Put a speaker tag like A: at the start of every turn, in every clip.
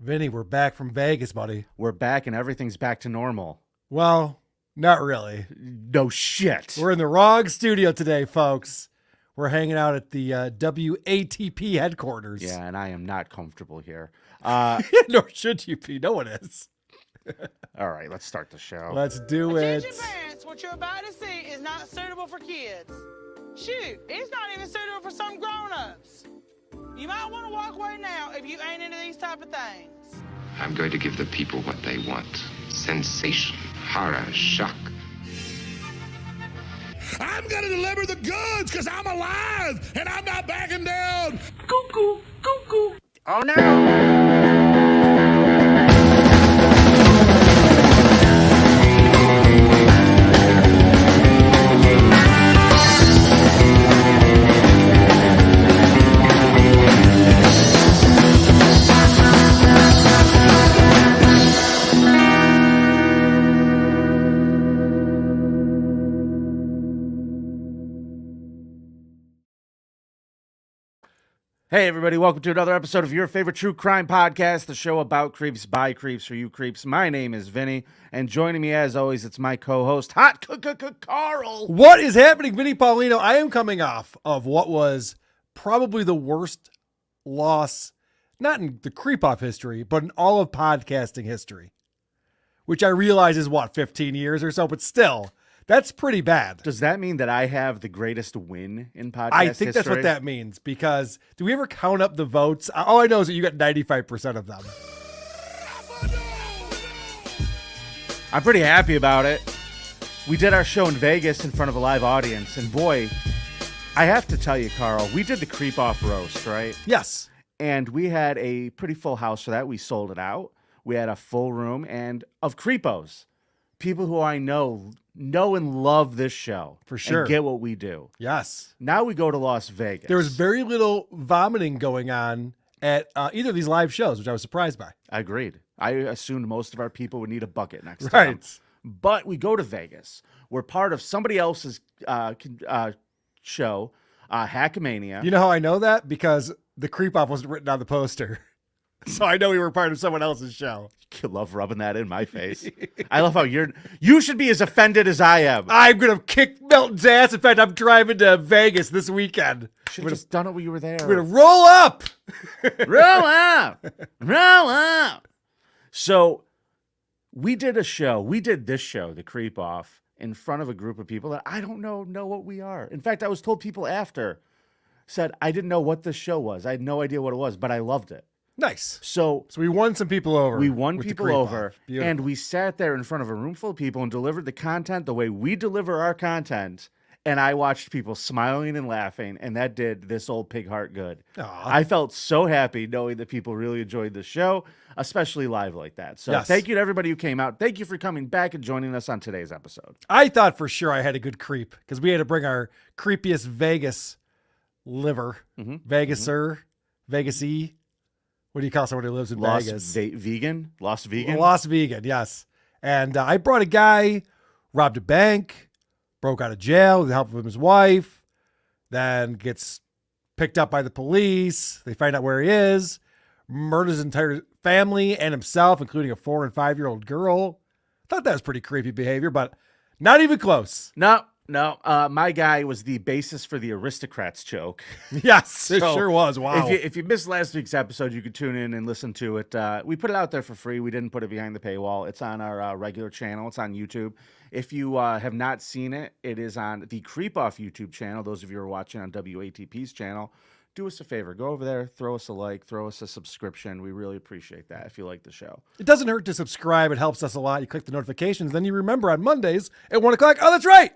A: Vinny, we're back from Vegas, buddy.
B: We're back and everything's back to normal.
A: Well, not really.
B: No shit.
A: We're in the wrong studio today, folks. We're hanging out at the WATP headquarters.
B: Yeah, and I am not comfortable here.
A: Nor should you be. No one is.
B: All right, let's start the show.
A: Let's do it.
C: Attention parents, what you're about to see is not suitable for kids. Shoot, it's not even suitable for some grown-ups. You might want to walk away now if you ain't into these type of things.
D: I'm going to give the people what they want. Sensation, horror, shock.
E: I'm gonna deliver the goods because I'm alive and I'm not backing down.
C: Cuckoo, cuckoo.
B: Oh no! Hey everybody, welcome to another episode of your favorite true crime podcast, the show about creeps by creeps for you creeps. My name is Vinny, and joining me as always, it's my co-host, Hot Carl.
A: What is happening, Vinny Paulino? I am coming off of what was probably the worst loss, not in the creep-off history, but in all of podcasting history, which I realize is, 15 years or so, but still, that's pretty bad.
B: Does that mean that I have the greatest win in podcast
A: I think
B: history?
A: that's what that means, because do we ever count up the votes? All I know is that you got 95% of them.
B: I'm pretty happy about it. We did our show in Vegas in front of a live audience, and boy, I have to tell you, Carl, we did the creep-off roast, right?
A: Yes.
B: And we had a pretty full house for that. We sold it out. We had a full room and of creepos. People who I know and love this show.
A: For sure.
B: And get what we do.
A: Yes.
B: Now we go to Las Vegas.
A: There was very little vomiting going on at either of these live shows, which I was surprised by.
B: Agreed. I assumed most of our people would need a bucket next to them.
A: Right.
B: But we go to Vegas. We're part of somebody else's show, Hackamania.
A: You know how I know that? Because the creep-off wasn't written on the poster. So I know we were part of someone else's show.
B: You love rubbing that in my face. I love how you should be as offended as I am.
A: I'm going to kick Milton's ass. In fact, I'm driving to Vegas this weekend.
B: Should have just done it when you were there.
A: We're going to roll up.
B: Roll up. Roll up. So we did a show. We did this show, The Creep Off, in front of a group of people that I don't know what we are. In fact, I was told people after said I didn't know what this show was. I had no idea what it was, but I loved it.
A: Nice.
B: So
A: we won some people over.
B: We won
A: with the
B: people
A: creep-off.
B: over,
A: Beautiful.
B: and we sat there in front of a room full of people and delivered the content the way we deliver our content. And I watched people smiling and laughing, and that did this old pig heart good.
A: Aw.
B: I felt so happy knowing that people really enjoyed the show, especially live like that. So
A: Yes.
B: Thank you to everybody who came out. Thank you for coming back and joining us on today's episode.
A: I thought for sure I had a good creep because we had to bring our creepiest Vegas liver. Vegaser, Vegas-y. What do you call someone who lives in Vegas?
B: Vegan? Lost Vegan?
A: Lost Vegan, yes. And I brought a guy, robbed a bank, broke out of jail with the help of his wife, then gets picked up by the police. They find out where he is, murders his entire family and himself, including a 4- and 5-year-old girl. Thought that was pretty creepy behavior, but not even close.
B: No. My guy was the basis for the aristocrats joke.
A: Yes, it
B: So,
A: sure was. Wow.
B: If you missed last week's episode, you could tune in and listen to it. We put it out there for free. We didn't put it behind the paywall. It's on our regular channel. It's on YouTube. If you have not seen it, it is on the Creep Off YouTube channel. Those of you who are watching on WATP's channel, do us a favor. Go over there, throw us a like, throw us a subscription. We really appreciate that if you like the show.
A: It doesn't hurt to subscribe. It helps us a lot. You click the notifications. Then you remember on Mondays at 1 o'clock. Oh, that's right.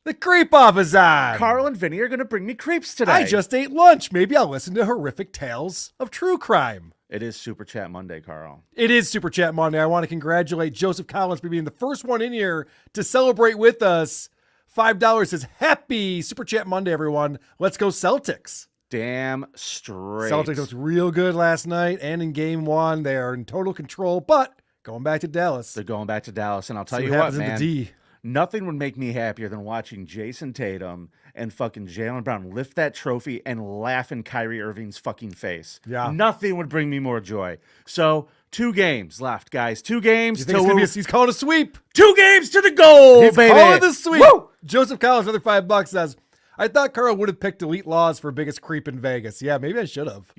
A: The Creep Off is on.
B: Karl and Vinnie are going to bring me creeps today.
A: I just ate lunch. Maybe I'll listen to horrific tales of true crime.
B: It is Super Chat Monday, Karl.
A: It is Super Chat Monday. I want to congratulate Joseph Collins for being the first one in here to celebrate with us. $5 says, happy Super Chat Monday, everyone. Let's go Celtics.
B: Damn straight.
A: Celtics looked real good last night and in game one. They are in total control, but going back to Dallas.
B: They're going back to Dallas, and I'll tell
A: See
B: you
A: what
B: what,
A: happens in
B: man.
A: the D.
B: Nothing would make me happier than watching Jason Tatum and fucking Jaylen Brown lift that trophy and laugh in Kyrie Irving's fucking face.
A: Yeah.
B: Nothing would bring me more joy. So 2 games left, guys. 2 games.
A: You think it's gonna be he's calling a sweep.
B: 2 games to the goal,
A: He's
B: baby.
A: calling the sweep.
B: Woo!
A: Joseph Collins, another $5 says, I thought Karl would have picked Elite Laws for biggest creep in Vegas. Yeah, maybe I should have.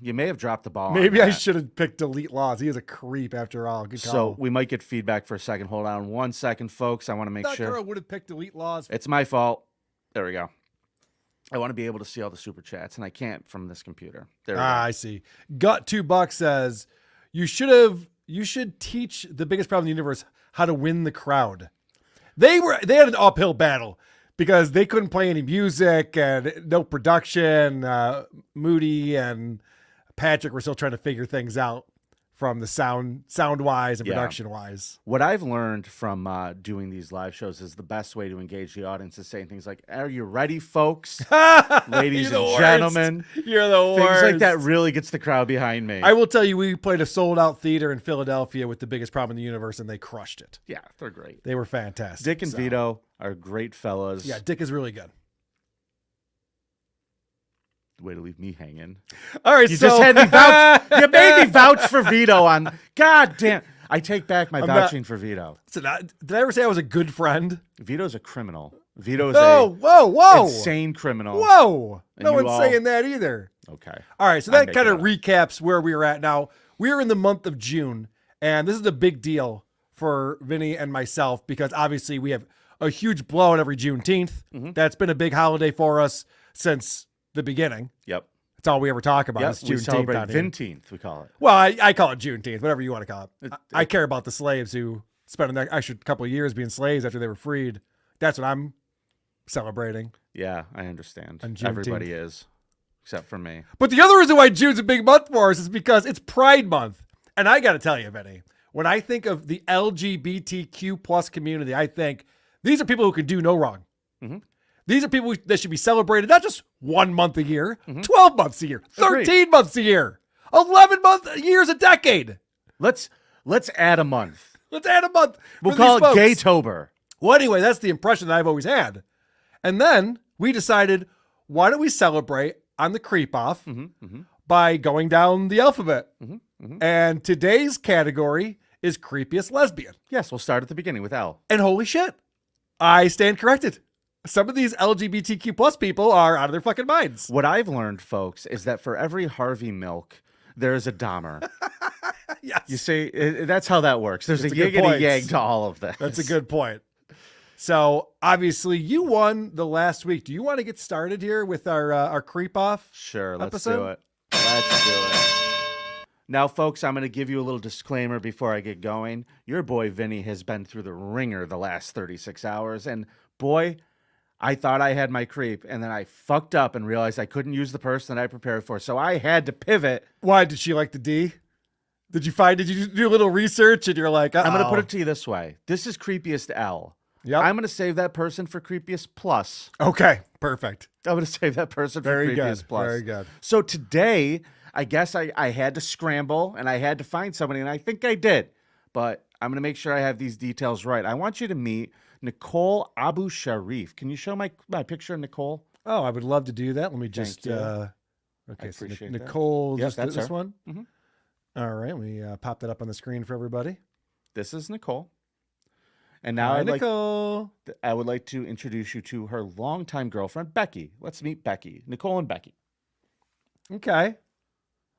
B: You may have dropped the ball. on
A: Maybe I
B: that.
A: should have picked Elite Laws. He is a creep after all. Good call.
B: So we might get feedback for a second. Hold on 1 second, folks. I want to
A: I
B: make
A: thought
B: sure.
A: Karl would have picked Elite Laws.
B: It's my fault. There we go. I want to be able to see all the super chats, and I can't from this computer. There we go.
A: I see. Gut $2 says, you should teach the biggest problem in the universe how to win the crowd. They had an uphill battle because they couldn't play any music and no production. Moody and Patrick were still trying to figure things out from the sound wise and
B: Yeah.
A: production wise.
B: What I've learned from doing these live shows is the best way to engage the audience is saying things like, "Are you ready, folks? Ladies and gentlemen."
A: You're the worst.
B: Things like that really gets the crowd behind me.
A: I will tell you, we played a sold out theater in Philadelphia with the biggest problem in the universe, and they crushed it.
B: Yeah, they're great.
A: They were fantastic.
B: Dick and
A: So,
B: Vito are great fellas.
A: Yeah, Dick is really good.
B: Way to leave me hanging.
A: All right,
B: You
A: so
B: just had me vouch. You made me vouch for Vito on. God damn. I take back my
A: not-
B: vouching for Vito.
A: did I ever say I was a good friend?
B: Vito's a criminal. Vito's
A: No,
B: a
A: whoa.
B: insane criminal.
A: Whoa.
B: And
A: No
B: you
A: one's
B: all-
A: saying that either.
B: Okay.
A: All right, so
B: I
A: that
B: make
A: kind
B: it
A: of
B: up.
A: recaps where we are at now. We're in the month of June, and this is a big deal for Vinny and myself because obviously we have a huge blowout every Juneteenth.
B: Mm-hmm.
A: That's been a big holiday for us since the beginning.
B: Yep.
A: That's all we ever talk about
B: Yep.
A: is
B: We
A: Juneteenth
B: celebrate
A: down here.
B: Vinteenth, we call it.
A: Well, I call it Juneteenth, whatever you want to call it. I care about the slaves who spent an extra couple of years being slaves after they were freed. That's what I'm celebrating.
B: Yeah, I understand.
A: On Juneteenth.
B: Everybody is, except for me.
A: But the other reason why June's a big month for us is because it's Pride Month. And I got to tell you, Vinny, when I think of the LGBTQ plus community, I think these are people who can do no wrong.
B: Mm-hmm.
A: These are people that should be celebrated not just 1 month a year, 12 months a year, 13 months a year, 11 years a decade.
B: Let's add a month.
A: Let's add a month.
B: We'll
A: for
B: call it
A: these folks.
B: Gaytober.
A: Well, anyway, that's the impression that I've always had. And then we decided, why don't we celebrate on the creep off by going down the alphabet? And today's category is creepiest lesbian.
B: Yes, we'll start at the beginning with L.
A: And holy shit, I stand corrected. Some of these LGBTQ plus people are out of their fucking minds.
B: What I've learned, folks, is that for every Harvey Milk, there is a Dahmer.
A: Yes.
B: You see, that's how that works. There's
A: That's
B: a
A: a good
B: yin and a
A: point.
B: yang to all of this.
A: That's a good point. So obviously you won the last week. Do you want to get started here with our creep off?
B: Sure, let's
A: episode?
B: do it. Let's do it. Now, folks, I'm going to give you a little disclaimer before I get going. Your boy Vinny has been through the ringer the last 36 hours, and boy, I thought I had my creep, and then I fucked up and realized I couldn't use the person that I prepared for, so I had to pivot.
A: Why did she like the D? Did you do a little research and you're like,
B: I'm going to put it to you this way. This is Creepiest L.
A: Yep.
B: I'm going to save that person for Creepiest Plus.
A: Okay, perfect.
B: I'm going to save that person for
A: Very
B: Creepiest
A: good.
B: Plus.
A: Very good.
B: So today, I guess I had to scramble and I had to find somebody, and I think I did. But I'm going to make sure I have these details right. I want you to meet Nicole Abu Sharif. Can you show my picture of Nicole?
A: Oh, I would love to do that. Let me just
B: you.
A: okay.
B: I
A: So
B: appreciate that.
A: Nicole,
B: Yep,
A: just
B: that's
A: this
B: her.
A: one.
B: Mhm.
A: All right, we pop that up on the screen for everybody.
B: This is Nicole. And now
A: Hi, Nicole.
B: I would like to introduce you to her longtime girlfriend, Becky. Let's meet Becky. Nicole and Becky.
A: Okay.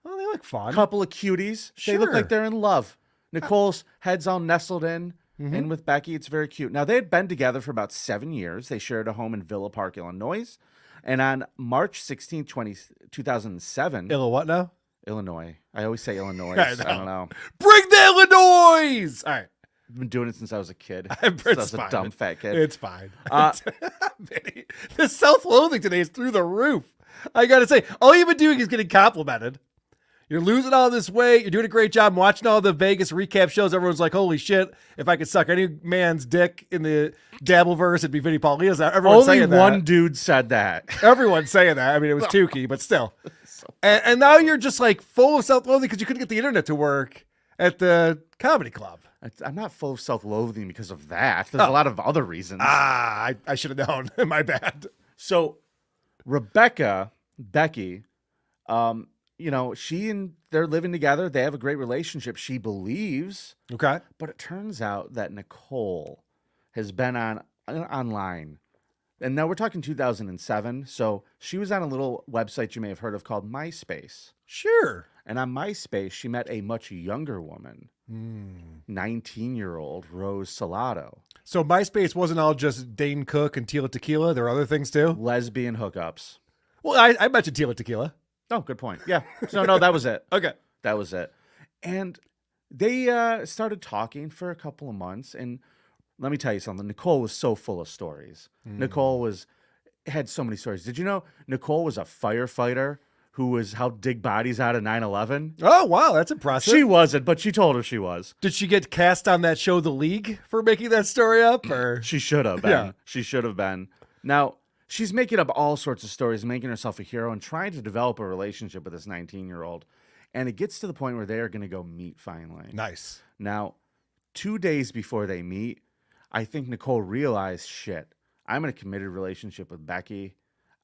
A: Oh, they look fun.
B: Couple of cuties. They look
A: Sure.
B: like they're in love. Nicole's head's all nestled in with Becky. It's very cute. Now, they had been together for about 7 years. They shared a home in Villa Park, Illinois. And on March 16, 2007,
A: What now?
B: Illinois. I always say Illinois.
A: I
B: I don't know.
A: Bring the Illinois! All right.
B: I've been doing it since I was a kid.
A: It's
B: Since I was a
A: fine.
B: dumb fat kid.
A: It's fine.
B: Uh,
A: Vinny, the self-loathing today is through the roof. I got to say, all you've been doing is getting complimented. You're losing all this weight. You're doing a great job. I'm watching all the Vegas recap shows. Everyone's like, holy shit, if I could suck any man's dick in the Dabbleverse, it'd be Vinny Paulina's. Everyone's
B: Only
A: saying that.
B: one dude said that.
A: Everyone's saying that. I mean, it was Tukey, but still. And now you're just like full of self-loathing because you couldn't get the internet to work. at the comedy club.
B: I'm not full of self-loathing because of that. There's a lot of other reasons.
A: I should have known. My bad.
B: So Becky, they're living together. They have a great relationship, she believes.
A: Okay.
B: But it turns out that Nicole has been online. And now we're talking 2007. So she was on a little website you may have heard of called MySpace.
A: Sure.
B: And on MySpace, she met a much younger woman, 19-year-old Rose Salado.
A: So MySpace wasn't all just Dane Cook and Tila Tequila. There were other things too.
B: Lesbian hookups.
A: Well, I mentioned Tila Tequila.
B: Oh, good point. Yeah. So, no, that was it.
A: Okay.
B: That was it. And they started talking for a couple of months. And let me tell you something. Nicole was so full of stories. Nicole had so many stories. Did you know Nicole was a firefighter who helped dig bodies out of 9/11?
A: Oh, wow. That's impressive.
B: She wasn't, but she told her she was.
A: Did she get cast on that show, The League, for making that story up? Or
B: She should have been.
A: Yeah.
B: She should have been. Now, she's making up all sorts of stories, making herself a hero and trying to develop a relationship with this 19-year-old. And it gets to the point where they are going to go meet finally.
A: Nice.
B: Now, 2 days before they meet, I think Nicole realized, shit, I'm in a committed relationship with Becky.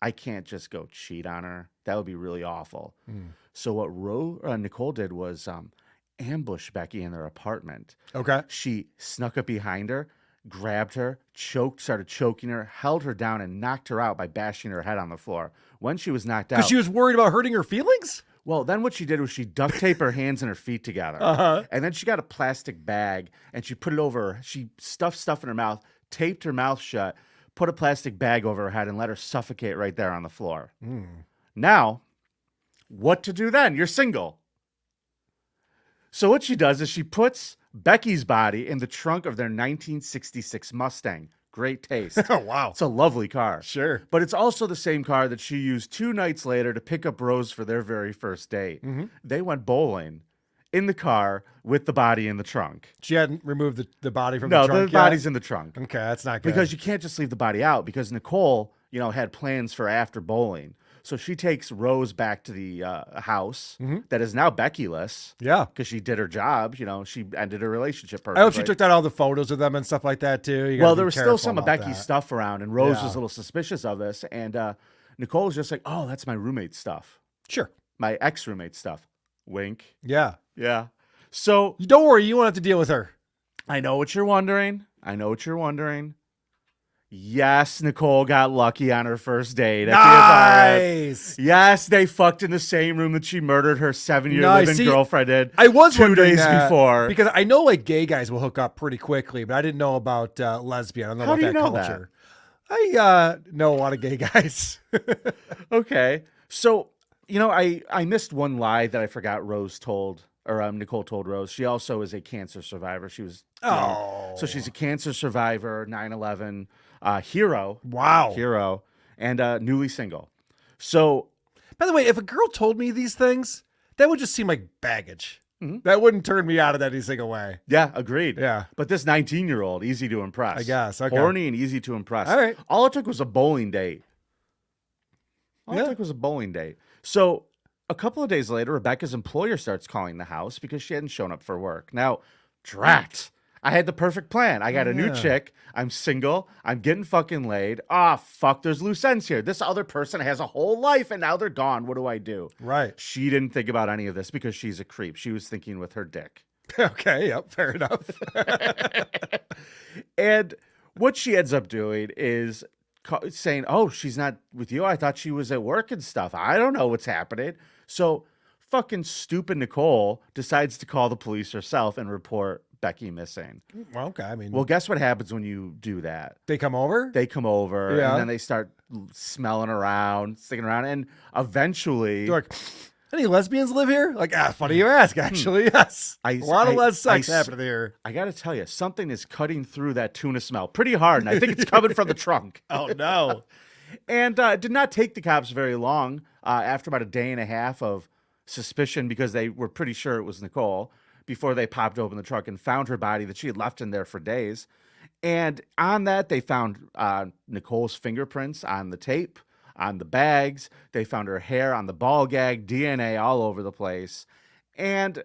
B: I can't just go cheat on her. That would be really awful. So what Nicole did was ambush Becky in their apartment.
A: Okay.
B: She snuck up behind her, grabbed her, started choking her, held her down, and knocked her out by bashing her head on the floor. When she was knocked out...
A: Because she was worried about hurting her feelings?
B: Well, then what she did was she duct taped her hands and her feet together. And then she got a plastic bag and she put it over her. She stuffed stuff in her mouth, taped her mouth shut, put a plastic bag over her head, and let her suffocate right there on the floor. Now, what to do then? You're single. So what she does is she puts Becky's body in the trunk of their 1966 Mustang. Great taste.
A: Oh, wow.
B: It's a lovely car.
A: Sure.
B: But it's also the same car that she used 2 nights later to pick up Rose for their very first date. They went bowling in the car with the body in the trunk.
A: She hadn't removed the body from
B: No,
A: the trunk
B: the body's in the trunk.
A: Okay, that's not good.
B: Because you can't just leave the body out because Nicole, had plans for after bowling. So she takes Rose back to the house that is now Becky-less.
A: Yeah.
B: Because she did her job. She ended her relationship perfectly.
A: I hope she took down all the photos of them and stuff like that, too. You gotta
B: Well,
A: be
B: there was still
A: careful
B: some of
A: about
B: Becky's
A: that.
B: stuff around, and Rose
A: Yeah.
B: was a little suspicious of this. And Nicole was just like, oh, that's my roommate's stuff.
A: Sure.
B: My ex-roommate's stuff. Wink.
A: Yeah.
B: Yeah. So
A: Don't worry. You won't have to deal with her.
B: I know what you're wondering. Yes, Nicole got lucky on her first date at the apartment.
A: Nice.
B: Yes, they fucked in the same room that she murdered her 7-year
A: Nice.
B: living
A: See,
B: girlfriend in.
A: I was
B: 2
A: wondering
B: days
A: that,
B: before.
A: because I know gay guys will hook up pretty quickly, but I didn't know about lesbian. I don't know
B: How
A: about
B: do you
A: that
B: know
A: culture. I know a lot of gay guys.
B: Okay. So, I missed one lie that I forgot Rose told, or Nicole told Rose. She also is a cancer survivor. She was, so she's a cancer survivor, 9/11 hero.
A: Wow.
B: Hero, and newly single. So,
A: By the way, if a girl told me these things, that would just seem like baggage. That wouldn't turn me out of any single way.
B: yeah, agreed.
A: Yeah.
B: But this 19-year-old, easy to impress.
A: I guess, okay.
B: Horny and easy to impress.
A: All right.
B: All it took was a bowling date. So a couple of days later, Rebecca's employer starts calling the house because she hadn't shown up for work. Now, drat. I had the perfect plan. I got a new
A: Yeah.
B: chick. I'm single. I'm getting fucking laid. Ah, fuck, there's loose ends here. This other person has a whole life and now they're gone. What do I do?
A: Right.
B: She didn't think about any of this because she's a creep. She was thinking with her dick.
A: Okay. Yep. Fair enough.
B: And what she ends up doing is saying, oh, she's not with you. I thought she was at work and stuff. I don't know what's happening. So fucking stupid Nicole decides to call the police herself and report Becky missing.
A: Well, okay. I mean,
B: Well, guess what happens when you do that?
A: they come over.
B: They come over
A: Yeah.
B: and then they start smelling around, sticking around, and eventually
A: They're like, any lesbians live here? Like, funny you ask, actually. Yes. A lot of less sex happening here.
B: I got to tell you, something is cutting through that tuna smell pretty hard, and I think it's coming from the trunk.
A: Oh, no.
B: And it did not take the cops very long after about a day and a half of suspicion because they were pretty sure it was Nicole before they popped open the trunk and found her body that she had left in there for days. And on that, they found Nicole's fingerprints on the tape, on the bags. They found her hair on the ball gag, DNA all over the place. And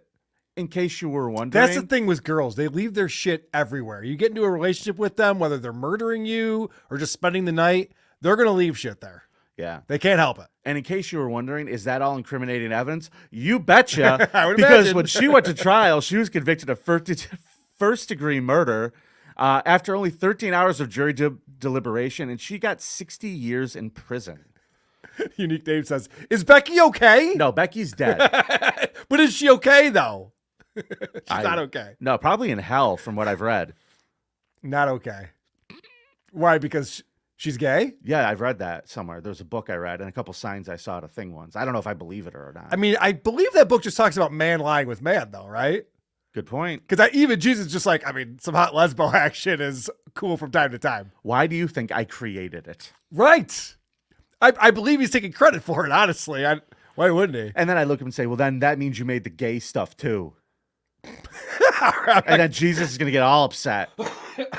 B: In case you were wondering.
A: That's the thing with girls. They leave their shit everywhere. You get into a relationship with them, whether they're murdering you or just spending the night, they're going to leave shit there.
B: Yeah.
A: They can't help it.
B: And in case you were wondering, is that all incriminating evidence? You betcha.
A: I would
B: because
A: imagine.
B: when she went to trial, she was convicted of first-degree murder after only 13 hours of jury deliberation, and she got 60 years in prison.
A: Unique Dave says, is Becky okay?
B: No, Becky's dead.
A: But is she okay, though? She's not okay.
B: No, probably in hell from what I've read.
A: Not okay. Why? Because she's gay?
B: Yeah, I've read that somewhere. There's a book I read and a couple signs I saw at a thing once. I don't know if I believe it or not.
A: I mean, I believe that book just talks about man lying with man, though, right?
B: Good point.
A: Because even Jesus just like, I mean, some hot lesbo action is cool from time to time.
B: Why do you think I created it?
A: Right. I believe he's taking credit for it, honestly. Why wouldn't he?
B: And then I look at him and say, well, then that means you made the gay stuff too. And then Jesus is going to get all upset.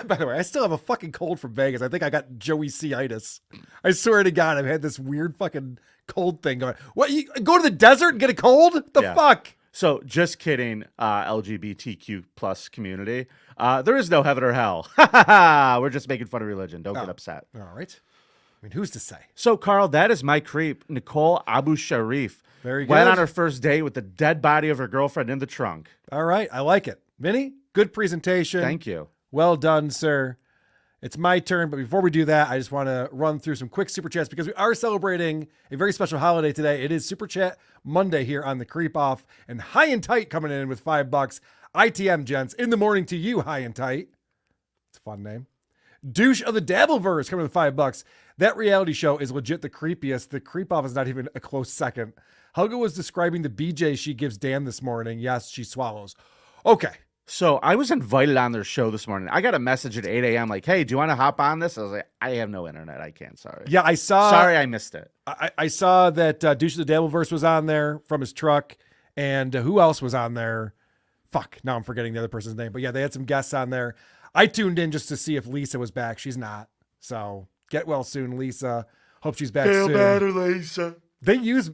A: By the way, I still have a fucking cold from Vegas. I think I got Joey C-itis. I swear to God, I've had this weird fucking cold thing going. What, you go to the desert and get a cold? The
B: Yeah.
A: fuck?
B: So just kidding, LGBTQ plus community. There is no heaven or hell. We're just making fun of religion. Don't get upset.
A: All right. I mean, who's to say?
B: So, Carl, that is my creep, Nicole Abu Sharif.
A: Very
B: Went
A: good.
B: on her first date with the dead body of her girlfriend in the trunk.
A: All right. I like it. Vinny, good presentation.
B: Thank you.
A: Well done, sir. It's my turn, but before we do that, I just want to run through some quick super chats because we are celebrating a very special holiday today. It is Super Chat Monday here on the Creep Off, and High and Tight coming in with $5. ITM gents, in the morning to you, High and Tight. It's a fun name. Douche of the Dabbleverse coming with $5. That reality show is legit the creepiest. The Creep Off is not even a close second. Helga was describing the BJ she gives Dan this morning. Yes, she swallows. Okay.
B: So I was invited on their show this morning. I got a message at 8 a.m. like, hey, do you want to hop on this? I was like, I have no internet. I can't. Sorry.
A: Yeah, I saw.
B: Sorry, I missed it.
A: I saw that Douche of the Dabbleverse was on there from his truck. And who else was on there? Fuck, now I'm forgetting the other person's name. But yeah, they had some guests on there. I tuned in just to see if Lisa was back. She's not. So get well soon, Lisa. Hope she's back soon.
B: better, Lisa.
A: They use,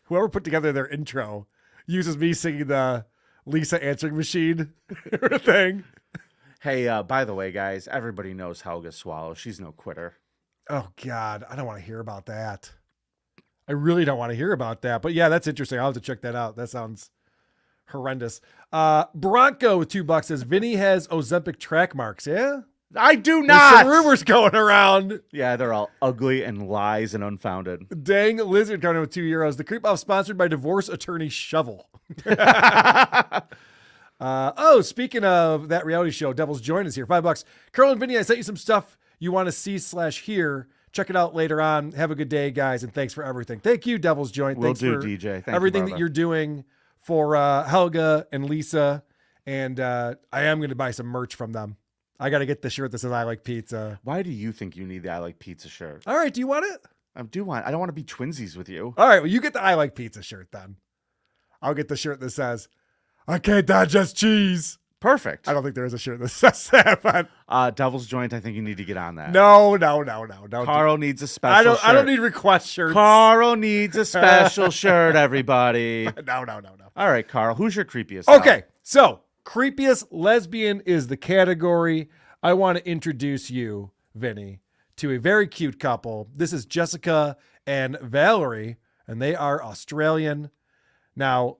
A: whoever put together their intro uses me singing the Lisa answering machine thing.
B: Hey, by the way, guys, everybody knows Helga Swallow. She's no quitter.
A: Oh, God. I don't want to hear about that. I really don't want to hear about that. But yeah, that's interesting. I'll have to check that out. That sounds horrendous. Bronco with $2 says, Vinny has Ozempic track marks. Yeah?
B: I do
A: There's
B: not.
A: some rumors going around.
B: Yeah, they're all ugly and lies and unfounded.
A: Dang Lizard coming in with €2. The Creep Off sponsored by divorce attorney Shovel. Speaking of that reality show, Devil's Joint is here. $5. Karl and Vinny, I sent you some stuff you want to see/hear. Check it out later on. Have a good day, guys, and thanks for everything. Thank you, Devil's Joint.
B: Will
A: Thanks
B: do,
A: for
B: DJ. Thank you,
A: everything that
B: brother.
A: you're doing for Helga and Lisa. And I am going to buy some merch from them. I got to get the shirt that says I like pizza.
B: Why do you think you need the I Like Pizza shirt?
A: All right. Do you want it?
B: I don't want to be twinsies with you.
A: All right. Well, you get the I like pizza shirt then. I'll get the shirt that says, I can't digest cheese.
B: Perfect.
A: I don't think there is a shirt that says that, but
B: Devil's Joint, I think you need to get on that.
A: no. Don't
B: Carl needs a special shirt.
A: I don't need request shirts.
B: Carl needs a special shirt, everybody.
A: No.
B: All right, Carl, who's your creepiest?
A: Okay. So creepiest lesbian is the category. I want to introduce you, Vinny, to a very cute couple. This is Jessica and Valerie, and they are Australian. Now,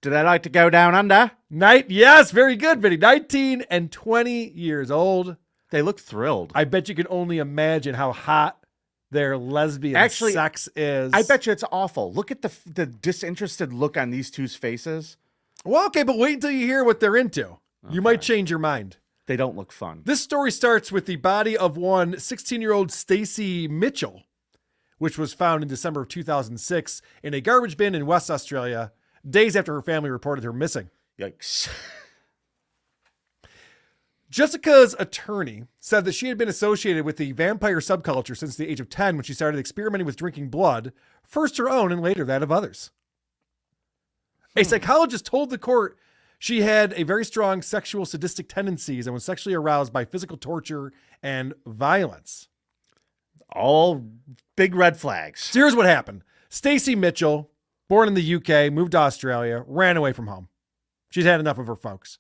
B: Do they like to go down under?
A: yes, very good, Vinny. 19 and 20 years old.
B: They look thrilled.
A: I bet you can only imagine how hot their lesbian sex is.
B: I bet you it's awful. Look at the disinterested look on these two's faces.
A: Well, okay, but wait until you hear what they're into. You might change your mind.
B: They don't look fun.
A: This story starts with the body of one 16-year-old Stacey Mitchell, which was found in December of 2006 in a garbage bin in West Australia, days after her family reported her missing.
B: Yikes.
A: Jessica's attorney said that she had been associated with the vampire subculture since the age of 10 when she started experimenting with drinking blood, first her own and later that of others. A psychologist told the court she had a very strong sexual sadistic tendencies and was sexually aroused by physical torture and violence.
B: All big red flags.
A: So here's what happened. Stacey Mitchell, born in the UK, moved to Australia, ran away from home. She's had enough of her folks.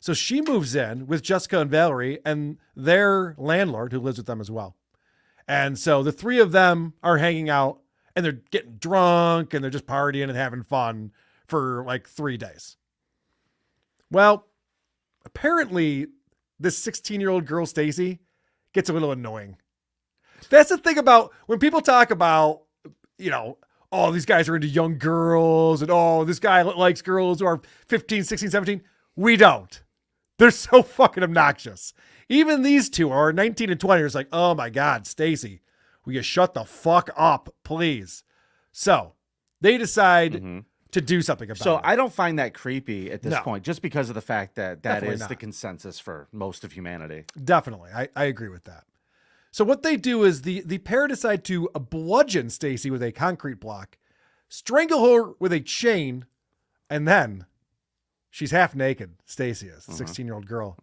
A: So she moves in with Jessica and Valerie and their landlord who lives with them as well. And so the three of them are hanging out and they're getting drunk and they're just partying and having fun for like 3 days. Well, apparently this 16-year-old girl, Stacy, gets a little annoying. That's the thing about when people talk about, you know, oh, these guys are into young girls and oh, this guy likes girls who are 15, 16, 17. We don't. They're so fucking obnoxious. Even these two are 19 and 20. It's like, oh my God, Stacy, will you shut the fuck up, please? So they decide to do something about it.
B: So I don't find that creepy at this
A: No.
B: point, just because of the fact that
A: Definitely
B: is
A: not.
B: the consensus for most of humanity.
A: Definitely. I agree with that. So what they do is the pair decide to bludgeon Stacy with a concrete block, strangle her with a chain, and then she's half naked. Stacy is, 16-year-old girl.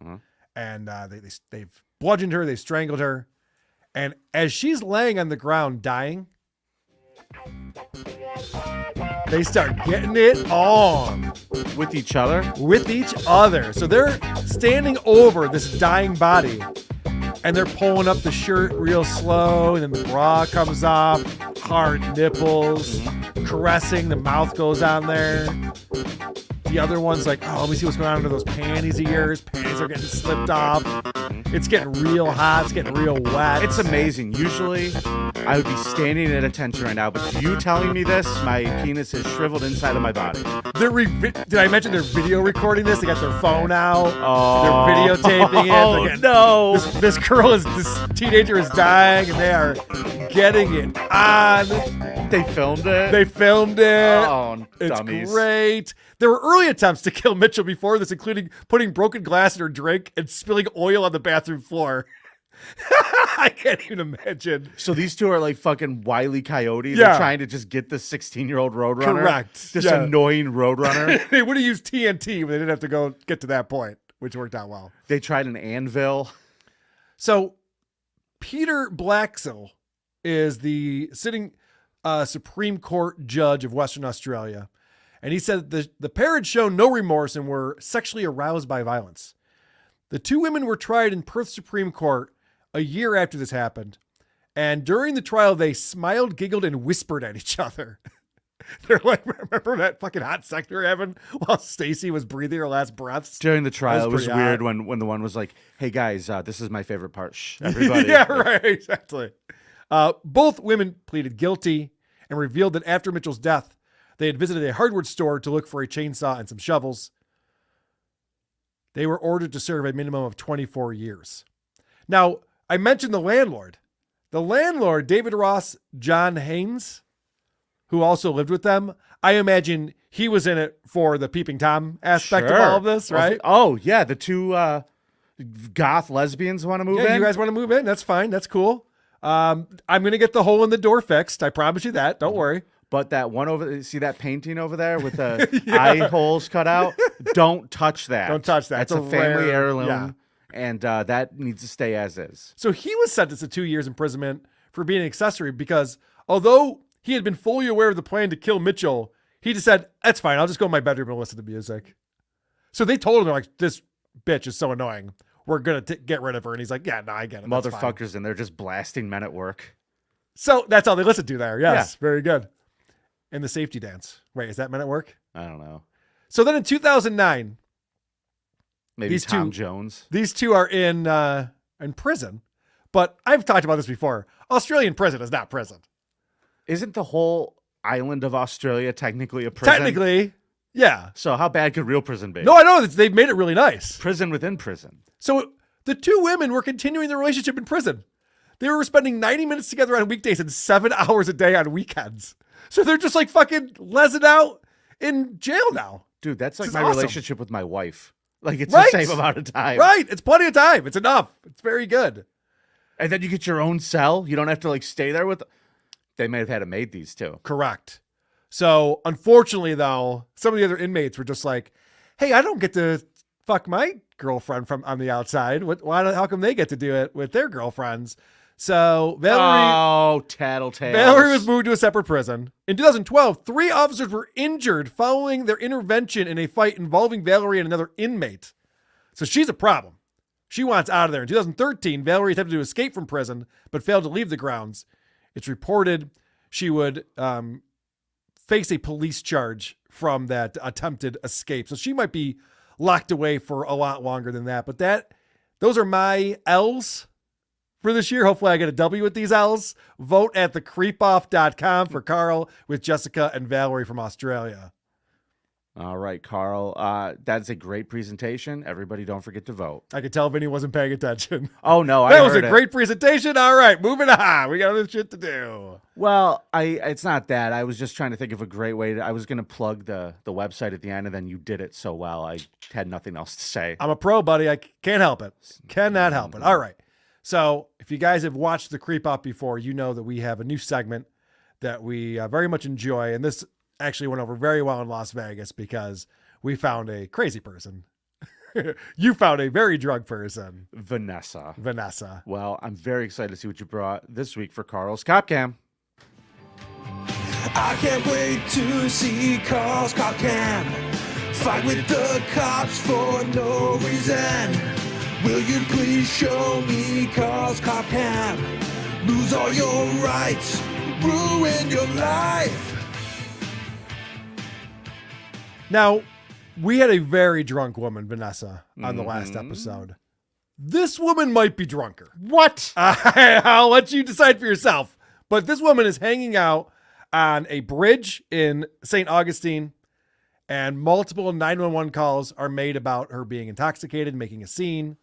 A: And they've bludgeoned her, they've strangled her. And as she's laying on the ground dying, they start getting it on
B: With each other?
A: with each other. So they're standing over this dying body and they're pulling up the shirt real slow, and then the bra comes off, hard nipples, caressing, the mouth goes on there. The other one's like, oh, let me see what's going on under those panties of yours. Panties are getting slipped off. It's getting real hot. It's getting real wet.
B: It's amazing. Usually, I would be standing at attention right now, but you telling me this, my penis is shriveled inside of my body.
A: Did I mention they're video recording this? They got their phone out.
B: Oh,
A: They're videotaping it. They're getting-
B: no.
A: This teenager is dying, and they are getting it on.
B: They filmed it?
A: They filmed it.
B: Oh,
A: It's
B: dummies.
A: great. There were early attempts to kill Mitchell before this, including putting broken glass in her drink and spilling oil on the bathroom floor. I can't even imagine.
B: So these two are like fucking Wile E. Coyote.
A: Yeah.
B: They're trying to just get this 16-year-old roadrunner.
A: Correct.
B: This
A: Yeah.
B: annoying roadrunner.
A: They would have used TNT, but they didn't have to get to that point, which worked out well.
B: They tried an anvil.
A: So Peter Blaxill is the sitting Supreme Court judge of Western Australia. And he said the pair had shown no remorse and were sexually aroused by violence. The two women were tried in Perth Supreme Court a year after this happened. And during the trial, they smiled, giggled, and whispered at each other. They're like, remember that fucking hot sex we were having while Stacy was breathing her last breaths?
B: During the trial, it was
A: pretty
B: weird
A: hot.
B: when the one was like, hey guys, this is my favorite part. Shh, everybody.
A: Yeah, right, exactly. Both women pleaded guilty and revealed that after Mitchell's death, they had visited a hardware store to look for a chainsaw and some shovels. They were ordered to serve a minimum of 24 years. Now, I mentioned the landlord. The landlord, David Ross John Haynes, who also lived with them, I imagine he was in it for the peeping Tom aspect of all of this, right?
B: Oh, yeah. The two goth lesbians want to move
A: Yeah,
B: in.
A: you guys want to move in? That's fine. That's cool. I'm going to get the hole in the door fixed. I promise you that. Don't worry.
B: But that one over, see that painting over there with the eye holes cut out? Don't touch that.
A: Don't touch that.
B: That's
A: It's
B: a
A: a
B: family
A: rare-
B: heirloom.
A: yeah.
B: And that needs to stay as is.
A: So he was sentenced to 2 years imprisonment for being an accessory because although he had been fully aware of the plan to kill Mitchell, he just said, that's fine. I'll just go in my bedroom and listen to music. So they told him, they're like, this bitch is so annoying. We're going to get rid of her. And he's like, yeah, no, I get it. That's fine."
B: Motherfuckers, and they're just blasting men at work.
A: So that's all they listened to there. Yes. Very good. And the safety dance. Wait, is that Men at Work?
B: I don't know.
A: So then in 2009,
B: Maybe
A: These
B: Tom
A: two-
B: Jones.
A: these two are in prison. But I've talked about this before. Australian prison is not prison.
B: Isn't the whole island of Australia technically a prison?
A: Technically, yeah.
B: So how bad could real prison be?
A: No, I know. They've made it really nice.
B: Prison within prison.
A: So the two women were continuing their relationship in prison. They were spending 90 minutes together on weekdays and 7 hours a day on weekends. So they're just like fucking lesing out in jail now.
B: Dude, that's like
A: This
B: my
A: is awesome.
B: relationship with my wife. Like it's
A: Right?
B: the same amount of time.
A: Right. It's plenty of time. It's enough. It's very good.
B: And then you get your own cell. You don't have to like stay there with. They may have had a maid these two.
A: Correct. So unfortunately, though, some of the other inmates were just like, hey, I don't get to fuck my girlfriend from on the outside. How come they get to do it with their girlfriends? So
B: tattletales.
A: Valerie was moved to a separate prison. In 2012, 3 officers were injured following their intervention in a fight involving Valerie and another inmate. So she's a problem. She wants out of there. In 2013, Valerie attempted to escape from prison, but failed to leave the grounds. It's reported she would face a police charge from that attempted escape. So she might be locked away for a lot longer than that. But those are my L's for this year. Hopefully I get a W with these L's. Vote at thecreepoff.com for Karl with Jessica and Valerie from Australia.
B: All right, Karl. That's a great presentation. Everybody don't forget to vote.
A: I could tell Vinny wasn't paying attention.
B: Oh, no.
A: That was a great presentation. All right, moving on. We got other shit to do.
B: Well, it's not that. I was just trying to think of a great way. I was going to plug the website at the end, and then you did it so well. I had nothing else to say.
A: I'm a pro, buddy. I can't help it. Cannot help it. All right. So if you guys have watched The Creep Off before, you know that we have a new segment that we very much enjoy. And this actually went over very well in Las Vegas because we found a crazy person. You found a very drunk person.
B: Vanessa.
A: Well,
B: I'm very excited to see what you brought this week for Karl's Copcam.
F: I can't wait to see Karl's Copcam. Fight with the cops for no reason. Will you please show me Karl's Copcam? Lose all your rights, ruin your life.
A: now we had a very drunk woman, Vanessa, on the last episode. This woman might be drunker.
B: What?
A: I'll let you decide for yourself. But this woman is hanging out on a bridge in St. Augustine, and multiple 911 calls are made about her being intoxicated, making a scene.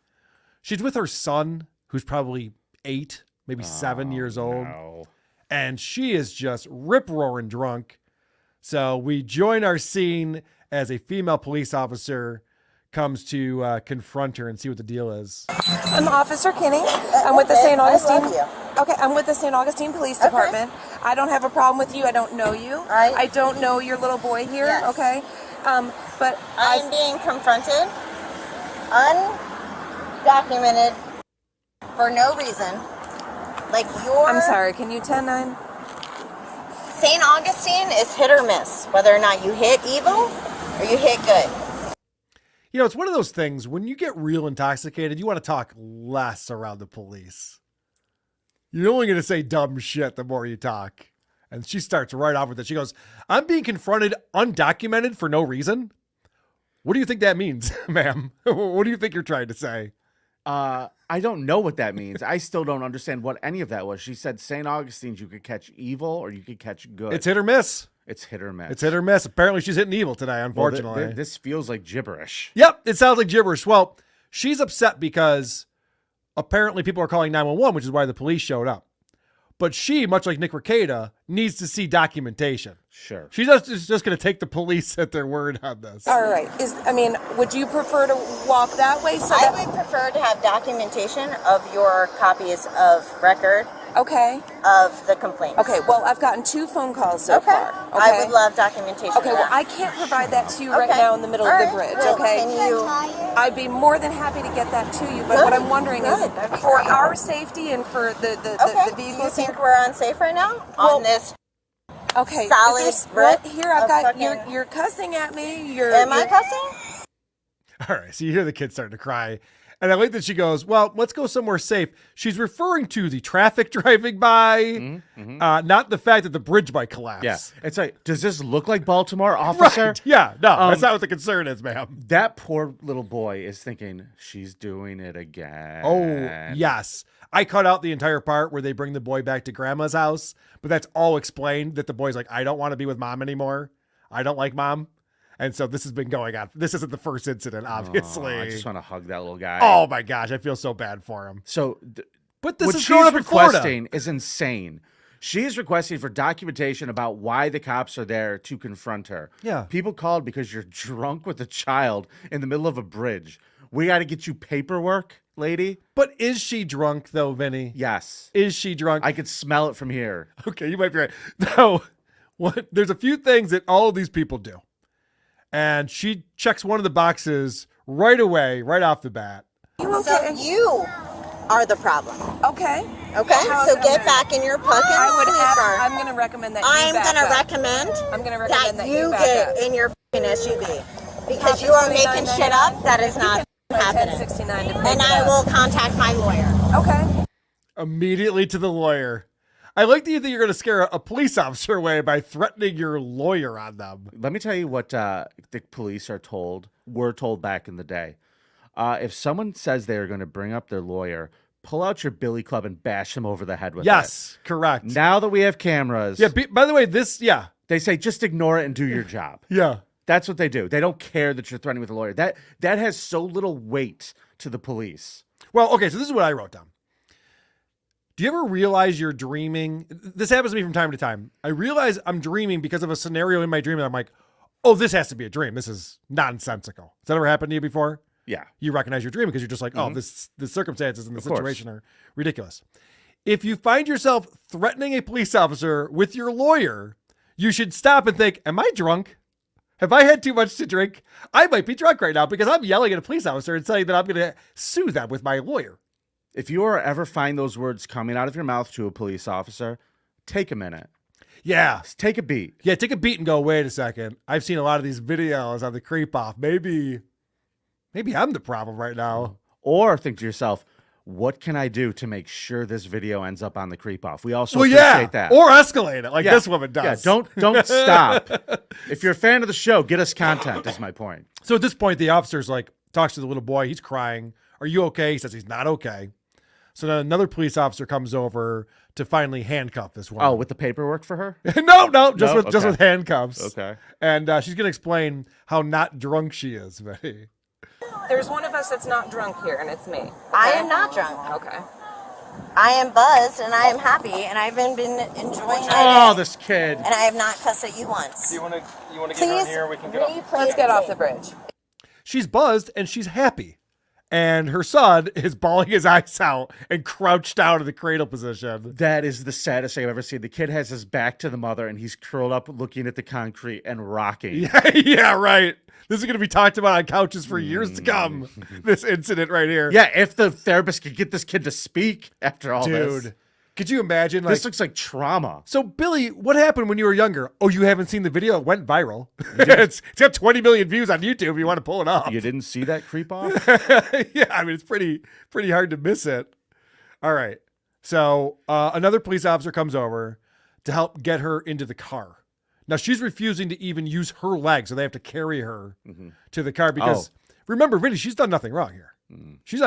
A: She's with her son, who's probably 8, maybe 7 years old.
B: No.
A: And she is just rip-roaring drunk. So we join our scene as a female police officer comes to confront her and see what the deal is.
G: I'm Officer Kinney. I'm with the St. Augustine. Okay, I'm with the St. Augustine Police Department. I don't have a problem with you. I don't know you.
H: Right.
G: I don't know your little boy here.
H: Yes.
G: Okay, but
H: I'm being confronted, undocumented, for no reason. Like
G: I'm sorry. Can you 10-9?
H: St. Augustine is hit or miss, whether or not you hit evil or you hit good.
A: You know, it's one of those things, when you get real intoxicated, you want to talk less around the police. You're only going to say dumb shit the more you talk. And she starts right off with it. She goes, I'm being confronted undocumented for no reason. What do you think that means, ma'am? What do you think you're trying to say?
B: I don't know what that means. I still don't understand what any of that was. She said St. Augustine's, you could catch evil or you could catch good.
A: It's hit or miss.
B: It's hit or miss.
A: It's hit or miss. Apparently she's hitting evil today, unfortunately.
B: Well, this feels like gibberish.
A: Yep, it sounds like gibberish. Well, she's upset because apparently people are calling 911, which is why the police showed up. But she, much like Nick Rekieta, needs to see documentation.
B: Sure.
A: She's just going to take the police at their word on this.
G: All right. Would you prefer to walk that way?
H: I would prefer to have documentation of your copies of record
G: Okay.
H: of the complaints.
G: Okay. Well, I've gotten 2 phone calls so far. Okay.
H: I would love documentation.
G: Okay.
H: of
G: Well,
H: that.
G: I can't provide that to you right
H: Okay.
G: now in the middle
H: All
G: of the
H: right.
G: bridge.
H: Well,
G: Okay.
H: Can you?
G: I'd be more than happy to get that to you, but
H: Good.
G: what I'm wondering
H: Good.
G: is,
H: That'd be
G: for
H: great.
G: our safety and for the
H: Okay. Do you
G: vehicles.
H: think we're unsafe right now
G: Well,
H: on this?
G: Okay.
H: solid
G: is this,
H: brick
G: here I've
H: of
G: got
H: fucking-
G: you're cussing at me.
H: Am I cussing?
A: All right, so you hear the kid starting to cry. And I like that she goes, well, let's go somewhere safe. She's referring to the traffic driving by, not the fact that the bridge might collapse.
B: Yeah. It's like, does this look like Baltimore, officer?
A: Right. Yeah, no, that's not what the concern is, ma'am.
B: That poor little boy is thinking, she's doing it again.
A: Oh, yes. I cut out the entire part where they bring the boy back to grandma's house, but that's all explained that the boy's like, I don't want to be with mom anymore. I don't like mom. And so this has been going on. This isn't the first incident, obviously.
B: Oh, I just want to hug that little guy.
A: Oh my gosh, I feel so bad for him.
B: So,
A: But this
B: what
A: is growing
B: she's
A: up in Florida.
B: requesting is insane. She is requesting for documentation about why the cops are there to confront her.
A: Yeah.
B: People called because you're drunk with a child in the middle of a bridge. We got to get you paperwork, lady.
A: But is she drunk though, Vinny?
B: Yes.
A: Is she drunk?
B: I could smell it from here.
A: Okay, you might be right. No, there's a few things that all of these people do. And she checks one of the boxes right away, right off the bat.
G: You
H: So
G: okay?
H: you are the problem.
G: Okay.
H: Okay, so get back in your fucking police car.
G: I'm going to recommend that
H: I'm going to recommend that you get in your fucking SUV. Because you are making shit up that is not happening. And I will contact my lawyer.
G: Okay.
A: Immediately to the lawyer. I like that you think you're going to scare a police officer away by threatening your lawyer on them.
B: Let me tell you what the police were told back in the day. If someone says they are going to bring up their lawyer, pull out your billy club and bash them over the head with it.
A: Yes, correct.
B: Now that we have cameras.
A: Yeah, by the way,
B: they say just ignore it and do your job.
A: Yeah.
B: That's what they do. They don't care that you're threatening with a lawyer. That has so little weight to the police.
A: Well, okay, so this is what I wrote down. Do you ever realize you're dreaming? This happens to me from time to time. I realize I'm dreaming because of a scenario in my dream that I'm like, oh, this has to be a dream. This is nonsensical. Has that ever happened to you before?
B: Yeah.
A: You recognize your dream because you're just like, oh, the circumstances and the situation are ridiculous. If you find yourself threatening a police officer with your lawyer, you should stop and think, am I drunk? Have I had too much to drink? I might be drunk right now because I'm yelling at a police officer and saying that I'm going to sue them with my lawyer.
B: If you ever find those words coming out of your mouth to a police officer, take a minute.
A: Yeah.
B: Take a beat.
A: Yeah, take a beat and go, wait a second. I've seen a lot of these videos on the creep off. Maybe I'm the problem right now.
B: Or think to yourself, what can I do to make sure this video ends up on the creep off? We also appreciate that.
A: Or escalate it like this woman does.
B: Yeah, don't stop. If you're a fan of the show, get us content is my point.
A: So at this point, the officer's like, talks to the little boy. He's crying. Are you okay? He says he's not okay. So then another police officer comes over to finally handcuff this woman.
B: Oh, with the paperwork for her?
A: No, just with handcuffs.
B: Okay.
A: And she's going to explain how not drunk she is, Betty.
G: There's one of us that's not drunk here, and it's me. Okay?
H: I am not drunk.
G: Okay.
H: I am buzzed, and I am happy, and I've been enjoying my
B: Oh,
H: day,
B: this kid.
H: and I have not cussed at you once.
I: You want to get on here? We can get off.
G: Let's get off the bridge.
A: She's buzzed and she's happy. And her son is bawling his eyes out and crouched down in the cradle position.
B: That is the saddest thing I've ever seen. The kid has his back to the mother, and he's curled up looking at the concrete and rocking.
A: Yeah, right. This is going to be talked about on couches for years to come, this incident right here.
B: Yeah, if the therapist could get this kid to speak after all this.
A: Dude, could you imagine?
B: This looks like trauma.
A: So, Billy, what happened when you were younger? Oh, you haven't seen the video? It went viral. It's got 20 million views on YouTube if you want to pull it up.
B: You didn't see that creep off?
A: Yeah, I mean, it's pretty hard to miss it. All right. So another police officer comes over to help get her into the car. Now, she's refusing to even use her legs, so they have to carry her to the car because, remember, Vinnie, she's done nothing wrong here. She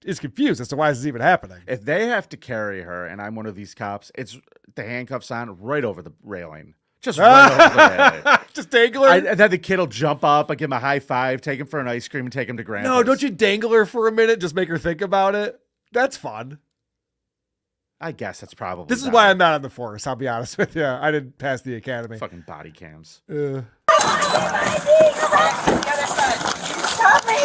A: is confused as to why this is even happening.
B: If they have to carry her, and I'm one of these cops, it's the handcuffs on right over the railing. Just right over the railing.
A: Just dangle her?
B: And then the kid will jump up, I give him a high five, take him for an ice cream, and take him to Grandpa's.
A: No, don't you dangle her for a minute? Just make her think about it. That's fun.
B: I guess that's probably
A: This is why I'm not on the force, I'll be honest with you. I didn't pass the academy.
B: Fucking body cams.
H: Stop me!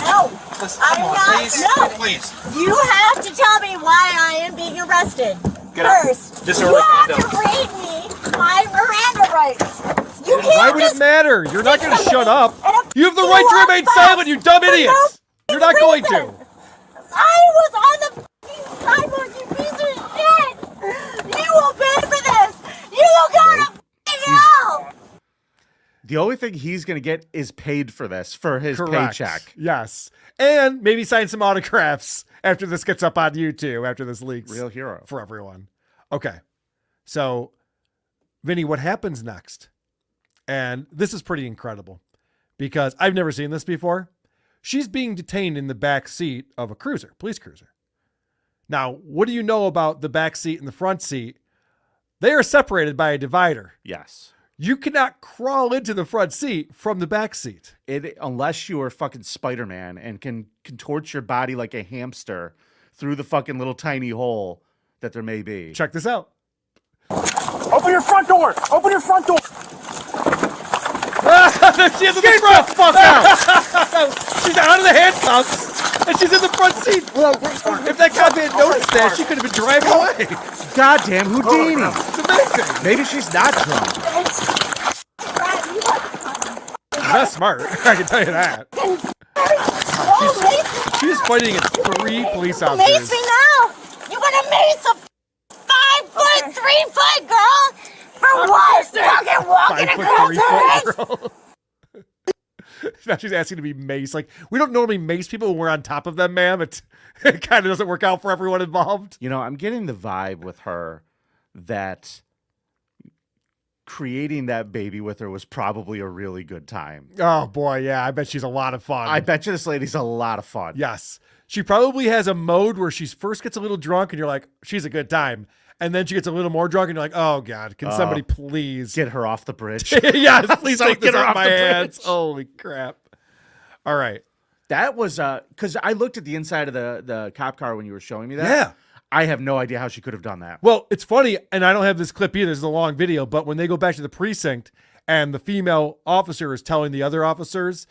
H: No.
I: Listen,
H: I'm
I: come on,
H: not.
I: please.
H: No.
I: Please.
H: You have to tell me why I am being arrested.
I: Get out.
H: First,
I: This is
H: you have
I: Orlando.
H: to read me my Miranda rights. You can't
A: Why would it
H: just
A: matter? You're not going to
H: speak
A: shut
H: to me
A: up.
H: and
A: You have the
H: you
A: right to
H: walk
A: remain
H: fast
A: silent, you dumb
H: for no
A: idiots. You're not going to.
H: reason. I was on the f***ing sidewalk, you piece of shit. You will pay for this. You will go to f***ing hell.
B: The only thing he's going to get is paid for this, for his
A: Correct.
B: paycheck.
A: Yes. And maybe sign some autographs after this gets up on YouTube, after this leaks.
B: Real hero.
A: For everyone. Okay. So, Vinnie, what happens next? And this is pretty incredible because I've never seen this before. She's being detained in the back seat of a cruiser, police cruiser. Now, what do you know about the back seat and the front seat? They are separated by a divider.
B: Yes.
A: You cannot crawl into the front seat from the back seat.
B: Unless you are fucking Spider-Man and can contort your body like a hamster through the fucking little tiny hole that there may be.
A: Check this out.
I: Open your front door. Open your front door.
A: She is in the front.
B: Fuck out!
A: She's out of the handcuffs, and she's in the front seat. If that cop had noticed that, she could have been driving away.
B: Goddamn Houdini!
A: It's amazing.
B: Maybe she's not drunk.
A: She's not smart. I can tell you that. She's fighting against 3 police
H: Mace
A: officers.
H: me now! You gonna mace a 5 foot, 3 foot girl? For what? Fucking walking
A: 5 foot,
H: across
A: 3
H: her
A: foot girl. Now she's asking to be maced. Like, we don't normally mace people when we're on top of them, ma'am. It kind of doesn't work out for everyone involved.
B: You know, I'm getting the vibe with her that creating that baby with her was probably a really good time.
A: Oh, boy, yeah. I bet she's a lot of fun.
B: I bet you this lady's a lot of fun.
A: Yes. She probably has a mode where she first gets a little drunk and you're like, she's a good time. And then she gets a little more drunk and you're like, oh, God, can somebody please
B: get her off the bridge?
A: Yes, please
B: So
A: take this
B: get her
A: off
B: off
A: my
B: the
A: hands.
B: bridge.
A: Holy crap. All right.
B: That was because I looked at the inside of the cop car when you were showing me that.
A: Yeah.
B: I have no idea how she could have done that.
A: Well, it's funny, and I don't have this clip either. This is a long video, but when they go back to the precinct and the female officer is telling the other officers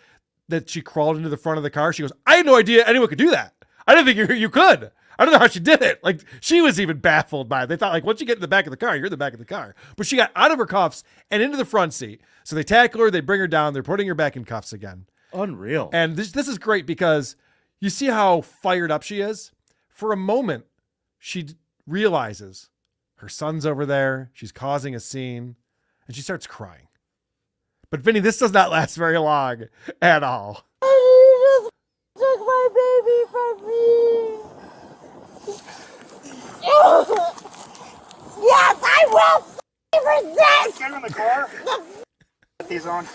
A: that she crawled into the front of the car, she goes, I had no idea anyone could do that. I didn't think you could. I don't know how she did it. Like, she was even baffled by it. They thought, like, once you get in the back of the car, you're in the back of the car. But she got out of her cuffs and into the front seat. So they tackle her, they bring her down, they're putting her back in cuffs again.
B: Unreal.
A: And this is great because you see how fired up she is. For a moment, she realizes her son's over there. She's causing a scene and she starts crying. But Vinny, this does not last very long at all.
H: You just took my baby from me. Yes, I will resist.
I: Get in the car. He's on.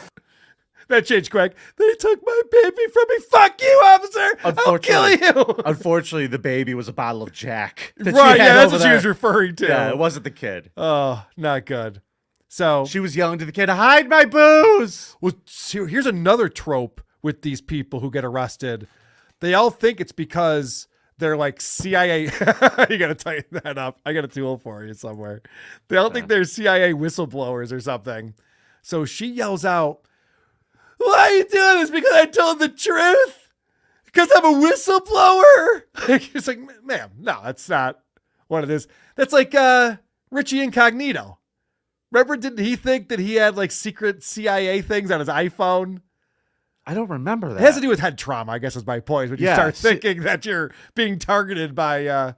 A: That changed quick. They took my baby from me. Fuck you, officer. I'll kill you.
B: Unfortunately, the baby was a bottle of Jack. That she
A: Right,
B: had
A: yeah, that's
B: over
A: what she
B: there.
A: was referring to.
B: Yeah, it wasn't the kid.
A: Oh, not good. So
B: she was yelling to the kid, hide my booze.
A: Well, see, here's another trope with these people who get arrested. They all think it's because they're like CIA. You got to tighten that up. I got a tool for you somewhere. They all think they're CIA whistleblowers or something. So she yells out, why are you doing this? Because I told the truth? Because I'm a whistleblower? It's like, ma'am, no, that's not what it is. That's like Richie Incognito. Remember, didn't he think that he had like secret CIA things on his iPhone?
B: I don't remember that.
A: It has to do with head trauma, I guess is my point. When you
B: Yeah,
A: start thinking that you're being targeted by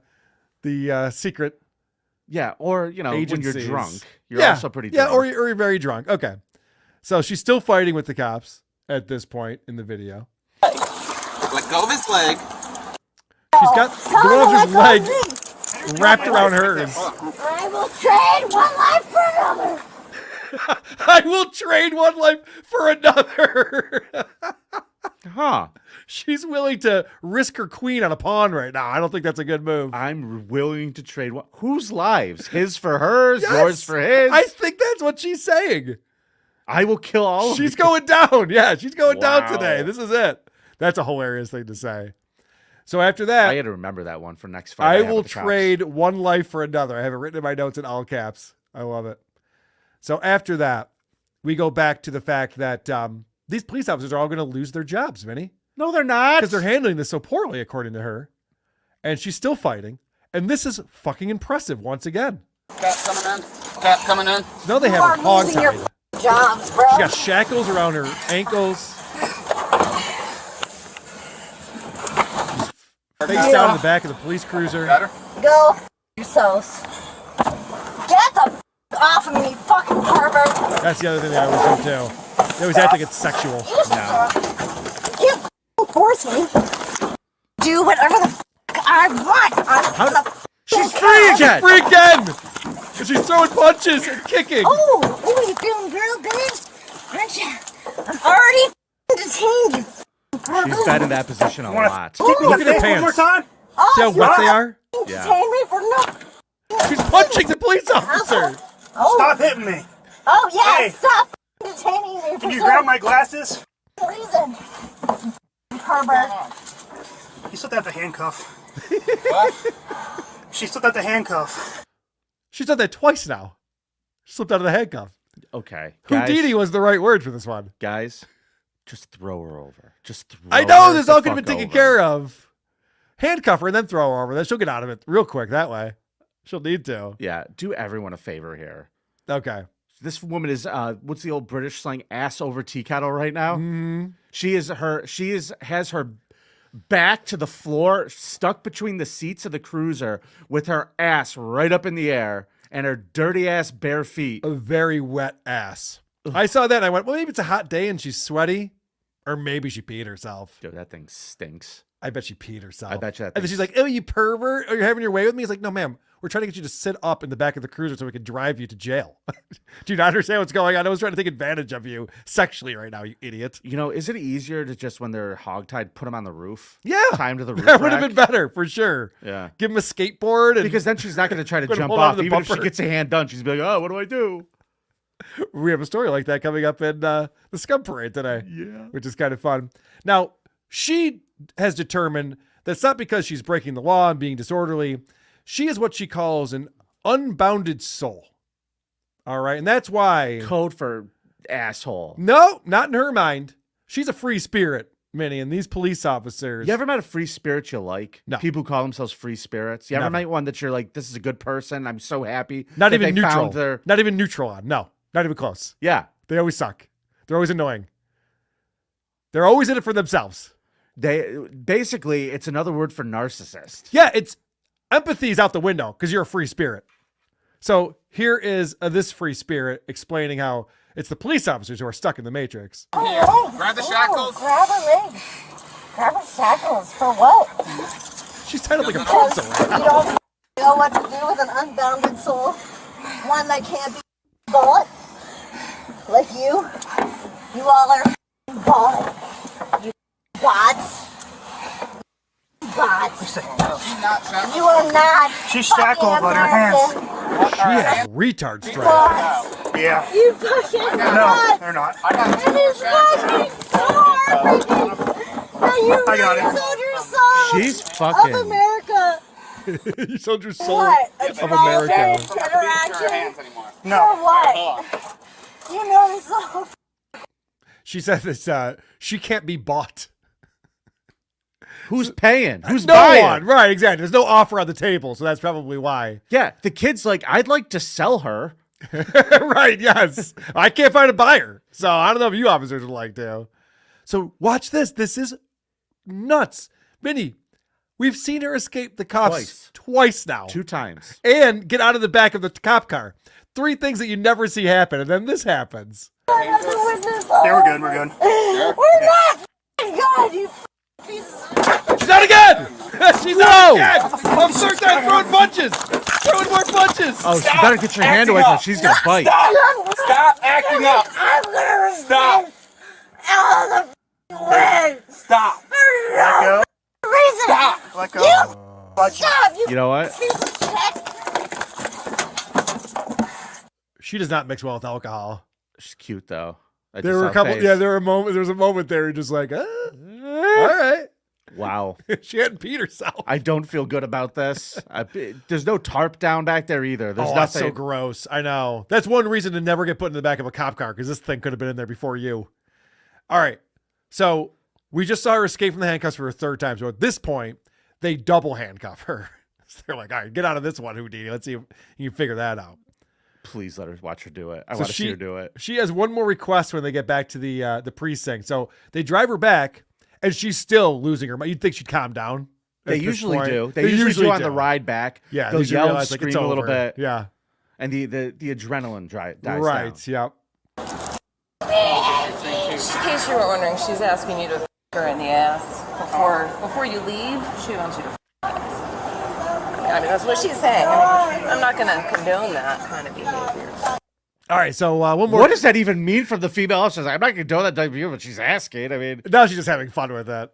A: the secret
B: Yeah, or, you know, when you're
A: agencies.
B: drunk. You're also pretty drunk.
A: Yeah, or you're very drunk. Okay. So she's still fighting with the cops at this point in the video.
J: Let go of his leg.
A: She's got the one of his leg wrapped around hers.
H: I will trade one life for another.
A: I will trade one life for another.
B: Huh.
A: She's willing to risk her queen on a pawn right now. I don't think that's a good move.
B: I'm willing to trade one. Whose lives? His for hers,
A: Yes!
B: yours for his?
A: I think that's what she's saying.
B: I will kill all of you.
A: She's going down. Yeah, she's going down
B: Wow.
A: today. This is it. That's a hilarious thing to say. So after that,
B: I got to remember that one for next fight.
A: I
B: have
A: will
B: with the cops.
A: trade one life for another. I have it written in my notes in all caps. I love it. So after that, we go back to the fact that these police officers are all going to lose their jobs, Vinny.
B: No, they're not.
A: Because they're handling this so poorly, according to her. And she's still fighting. And this is fucking impressive once again.
J: Cat coming in. Cat coming in.
A: So now they have her hog
H: losing your
A: tied.
H: jobs, bro.
A: She's got shackles around her ankles. She's face down in the back of the police cruiser.
J: Got her.
H: Go f yourselves. Get the f off of me, fucking pervert.
A: That's the other thing they always do too. They always act like it's sexual.
H: You can't f force me. Do whatever the f I want. I'm gonna f
B: She's free again.
A: Free again! And she's throwing punches and kicking.
H: Oh, you feeling real good? Aren't you? I'm already detained, you
B: She's been in that position a lot.
I: Kick me
A: Look
I: in
A: at
I: the
A: her
I: face one more
A: pants.
I: time.
A: See how wet they are?
B: Yeah.
H: Detain me for no.
A: She's punching the police officer.
H: Oh,
I: Stop hitting me.
H: oh yeah,
I: Hey.
H: stop detaining me for
I: Can you
H: some
I: grab my glasses?
H: reason. Pervert.
I: You slipped out the handcuff.
J: What?
I: She slipped out the handcuff.
A: She's done that twice now. She slipped out of the handcuff.
B: Okay.
A: Houdini was the right word for this one.
B: Guys, just throw her over. Just throw
A: I know
B: her
A: this
B: the
A: all could have been
B: fuck
A: taken
B: over.
A: care of. Handcuff her and then throw her over. Then she'll get out of it real quick that way. She'll need to.
B: Yeah, do everyone a favor here.
A: Okay.
B: This woman is what's the old British slang? Ass over tea kettle right now.
A: Mm-hmm.
B: She has her back to the floor, stuck between the seats of the cruiser with her ass right up in the air and her dirty ass bare feet.
A: A very wet ass. I saw that and I went, well, maybe it's a hot day and she's sweaty. Or maybe she peed herself.
B: Dude, that thing stinks.
A: I bet she peed herself.
B: I bet you that
A: And then she's like, oh, you pervert. Oh, you're having your way with me? He's like, no, ma'am. We're trying to get you to sit up in the back of the cruiser so we can drive you to jail. Do you not understand what's going on? I was trying to take advantage of you sexually right now, you idiot.
B: You know, is it easier to just, when they're hogtied, put them on the roof?
A: Yeah.
B: Time to the roof
A: That would have
B: rack?
A: been better, for sure.
B: Yeah.
A: Give him a skateboard. And
B: Because then she's not going to try to
A: Gonna
B: jump
A: hold on
B: off.
A: to the
B: Even if she
A: bumper.
B: gets a hand done, she's be like, oh, what do I do?
A: We have a story like that coming up in the Scum Parade today.
B: Yeah.
A: Which is kind of fun. Now, she has determined that it's not because she's breaking the law and being disorderly. She is what she calls an unbounded soul. All right. And that's why.
B: Code for asshole.
A: No, not in her mind. She's a free spirit, Minnie. And these police officers.
B: You ever met a free spirit you like?
A: No.
B: People who call themselves free spirits. You ever
A: Never.
B: met one that you're like, this is a good person. I'm so happy.
A: Not
B: that
A: even
B: they
A: neutral.
B: found their...
A: Not even neutral on. No, not even close.
B: Yeah.
A: They always suck. They're always annoying. They're always in it for themselves.
B: Basically, it's another word for narcissist.
A: Yeah, it's empathy's out the window because you're a free spirit. So here is this free spirit explaining how it's the police officers who are stuck in the matrix.
J: Grab the shackles.
H: Grab a leg. Grab a shackles for what?
A: She's tied up like a pencil.
H: You don't know what to do with an unbounded soul. One that can't be bought. Like you. You all are bought. You bots. Bots. You are not.
I: She's shackled, but her hands.
A: She has retard strength.
H: Bots.
I: Yeah.
H: You fucking
I: No,
H: bots.
I: they're not.
H: It is fucking so heartbreaking. Now you
I: I got
H: really
I: it.
H: sold your soul
B: She's fucking...
H: of America.
A: You sold your soul
H: What?
A: of America.
H: Interaction?
I: No.
H: For what? You know this all.
A: She said that she can't be bought.
B: Who's paying? Who's
A: no
B: buying?
A: one. Right, exactly. There's no offer on the table, so that's probably why.
B: Yeah, the kid's like, I'd like to sell her.
A: Right, yes. I can't find a buyer. So I don't know if you officers would like to. So watch this. This is nuts. Minnie, we've seen her escape the cops twice now.
B: 2 times.
A: And get out of the back of the cop car. 3 things that you never see happen, and then this happens.
I: Yeah, we're good. We're good.
H: We're not good, you piece of...
A: She's out again! She's out again! I'm third time throwing punches! Throwing more punches!
B: Oh, you better get your hand away from her. She's going to bite.
J: Stop acting up.
H: I'm gonna
J: Stop.
H: out of the way.
J: Stop.
I: Let go.
H: Reason.
J: Stop.
I: Let go.
H: Stop, you
B: You know what?
H: piece of shit.
A: She does not mix well with alcohol.
B: She's cute, though. I
A: There
B: just
A: were
B: saw
A: a couple.
B: face.
A: Yeah, there was a moment there, you're just like, all right.
B: Wow.
A: She hadn't peed herself.
B: I don't feel good about this. There's no tarp down back there either. There's
A: That's
B: nothing.
A: so gross. I know. That's one reason to never get put in the back of a cop car because this thing could have been in there before you. All right. So we just saw her escape from the handcuffs for a 3rd time. So at this point, they double handcuff her. So they're like, all right, get out of this one, Houdini. Let's see if you can figure that out.
B: Please let her watch her do it. I
A: So
B: want to see her do it.
A: She has one more request when they get back to the precinct. So they drive her back, and she's still losing her mind. You'd think she'd calm down.
B: They
A: at this
B: usually
A: point.
B: do. They usually do on the ride back.
A: Yeah,
B: They'll
A: they
B: yell and
A: realize, like,
B: scream
A: it's
B: a little
A: over.
B: bit.
A: Yeah.
B: And the adrenaline dies
A: Right.
B: down.
A: Yep.
G: In case you were wondering, she's asking you to f her in the ass before you leave. She wants you to f her in the ass. I mean, that's what she's saying. I mean, I'm not going to condone that kind of behavior.
A: All right. So one more.
B: What does that even mean from the female officers? I'm not going to do that type of behavior, but she's asking. I mean,
A: Now she's just having fun with that.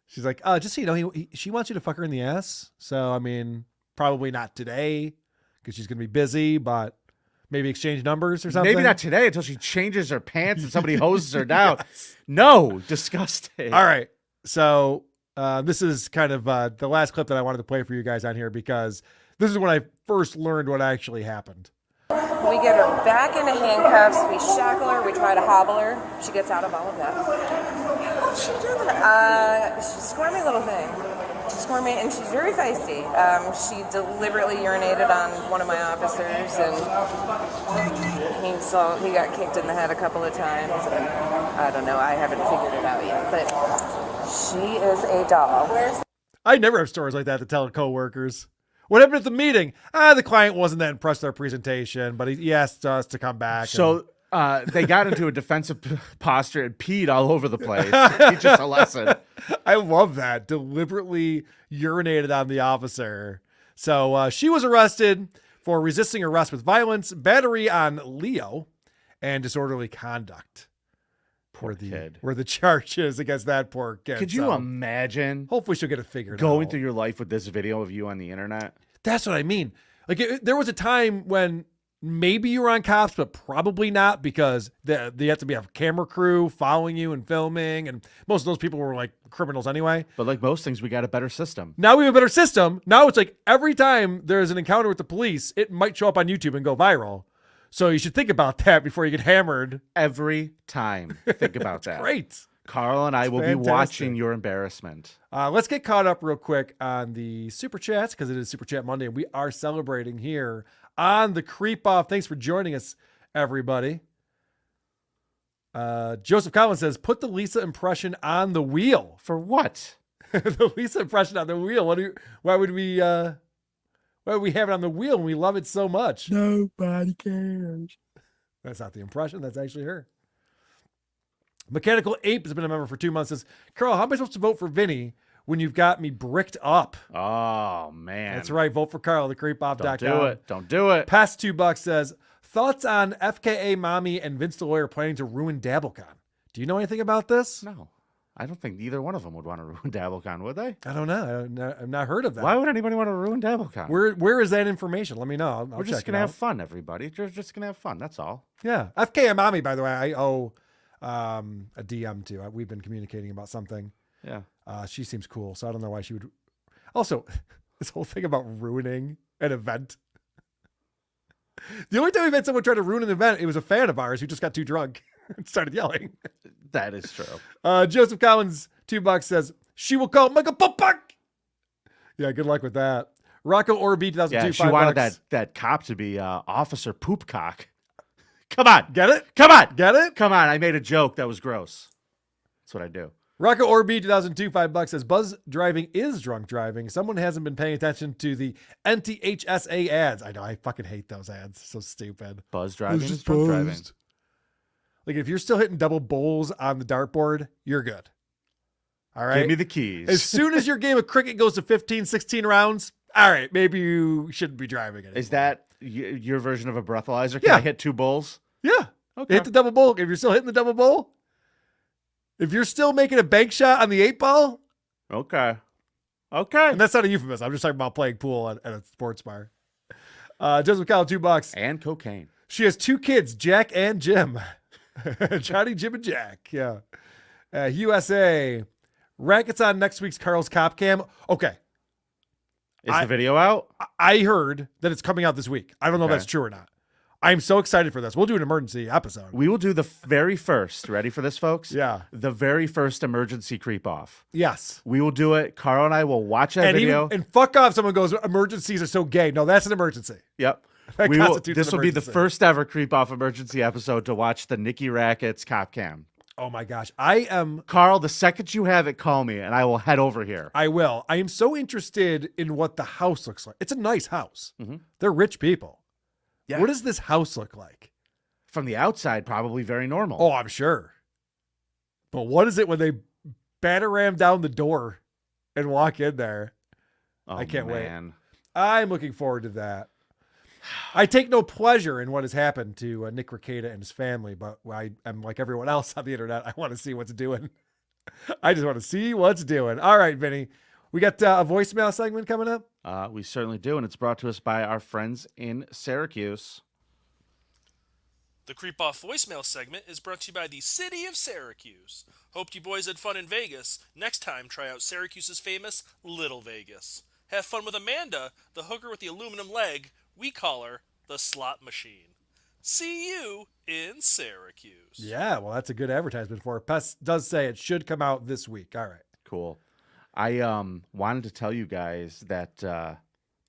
A: She's like, just so you know, she wants you to fuck her in the ass. So, I mean, probably not today because she's going to be busy, but maybe exchange numbers or something.
B: maybe not today until she changes her pants and somebody hoses her down. No, disgusting.
A: All right. So this is kind of the last clip that I wanted to play for you guys on here because this is when I first learned what actually happened.
G: We get her back into handcuffs. We shackle her. We try to hobble her. She gets out of all of that. What's she doing? She's a squirmy little thing. She's squirmy and she's very feisty. She deliberately urinated on one of my officers, and he got kicked in the head a couple of times. And, I don't know. I haven't figured it out yet. But she is a doll.
A: I never have stories like that to tell coworkers. What happened at the meeting? The client wasn't that impressed with our presentation, but he asked us to come back.
B: So they got into a defensive posture and peed all over the place. Teach us a lesson.
A: I love that. Deliberately urinated on the officer. So she was arrested for resisting arrest with violence, battery on Leo, and disorderly conduct.
B: Poor kid.
A: Were the charges against that poor kid.
B: Could you imagine?
A: Hopefully she'll get it figured out.
B: Going through your life with this video of you on the internet.
A: That's what I mean. Like there was a time when maybe you were on Cops, but probably not, because they have to be a camera crew following you and filming, and most of those people were like criminals anyway.
B: But like most things, we got a better system.
A: Now we have a better system. Now it's like every time there's an encounter with the police, it might show up on YouTube and go viral. So you should think about that before you get hammered.
B: Every time. Think about that.
A: Great.
B: Carl and I will be watching your embarrassment.
A: Let's get caught up real quick on the Super Chats, because it is Super Chat Monday, and we are celebrating here on the Creep Off. Thanks for joining us, everybody. Joseph Collins says, put the Lisa impression on the wheel.
B: For what?
A: The Lisa impression on the wheel. Why would we have it on the wheel when we love it so much?
F: Nobody cares.
A: That's not the impression. That's actually her. Mechanical Ape has been a member for 2 months. Says, Carl, how am I supposed to vote for Vinnie when you've got me bricked up?
B: Oh, man.
A: That's right. Vote for Carl, thecreepoff.com.
B: Don't do it. Don't do it.
A: Past $2 says, thoughts on FKA Mommy and Vince the Lawyer planning to ruin DabbleCon? Do you know anything about this?
B: No. I don't think either one of them would want to ruin DabbleCon, would they?
A: I don't know. I've not heard of that.
B: Why would anybody want to ruin DabbleCon?
A: Where is that information? Let me know.
B: We're just going to have fun, everybody. We're just going to have fun. That's all.
A: Yeah. FKA Mommy, by the way, I owe a DM to. We've been communicating about something.
B: Yeah.
A: She seems cool, so I don't know why she would. Also, this whole thing about ruining an event. The only time we've had someone try to ruin an event, it was a fan of ours who just got too drunk and started yelling.
B: That is true.
A: Joseph Collins, $2 says, she will call Michael Popak. Yeah, good luck with that. Rocco Orby, 2002.
B: Yeah, she wanted that cop to be Officer Poopcock. Come on.
A: Get it?
B: Come on.
A: Get it?
B: Come on. I made a joke that was gross. That's what I do.
A: Rocco Orby, 2002, $5 says, buzz driving is drunk driving. Someone hasn't been paying attention to the NTHSA ads. I know, I fucking hate those ads. So stupid.
B: Buzz driving is drunk driving.
A: Like, if you're still hitting double bowls on the dartboard, you're good. All right?
B: Give me the keys.
A: As soon as your game of cricket goes to 15, 16 rounds, all right, maybe you shouldn't be driving it.
B: Is that your version of a breathalyzer? Can I hit two bowls?
A: Yeah.
B: Okay.
A: Hit the double bowl. If you're still hitting the double bowl, if you're still making a bank shot on the 8-ball.
B: Okay. Okay.
A: And that's not a euphemism. I'm just talking about playing pool at a sports bar. Joseph Kyle, $2.
B: And cocaine.
A: She has 2 kids, Jack and Jim. Johnny, Jim, and Jack. Yeah. USA. Rackets on next week's Carl's Copcam. Okay.
B: Is the video out?
A: I heard that it's coming out this week. I don't know if that's true or not. I'm so excited for this. We'll do an emergency episode.
B: We will do the very first. Ready for this, folks?
A: Yeah.
B: The very first emergency creep off.
A: Yes.
B: We will do it. Carl and I will watch that video.
A: And fuck off. Someone goes, emergencies are so gay. No, that's an emergency.
B: Yep. This will be the first ever creep off emergency episode to watch the Nikki Rackets Copcam.
A: Oh my gosh. I am.
B: Carl, the second you have it, call me and I will head over here.
A: I will. I am so interested in what the house looks like. It's a nice house.
B: Mm-hmm.
A: They're rich people.
B: Yeah.
A: What does this house look like?
B: From the outside, probably very normal.
A: Oh, I'm sure. But what is it when they batter ram down the door and walk in there?
B: Oh,
A: I can't wait.
B: man.
A: I'm looking forward to that. I take no pleasure in what has happened to Nick Rekieta and his family, but I'm like everyone else on the internet. I want to see what's doing. I just want to see what's doing. All right, Vinny. We got a voicemail segment coming up.
B: We certainly do, and it's brought to us by our friends in Syracuse.
K: The Creep Off voicemail segment is brought to you by the City of Syracuse. Hoped you boys had fun in Vegas. Next time, try out Syracuse's famous Little Vegas. Have fun with Amanda, the hooker with the aluminum leg. We call her the Slot Machine. See you in Syracuse.
A: Yeah, well, that's a good advertisement for it. Pest does say it should come out this week. All right.
B: Cool. I wanted to tell you guys that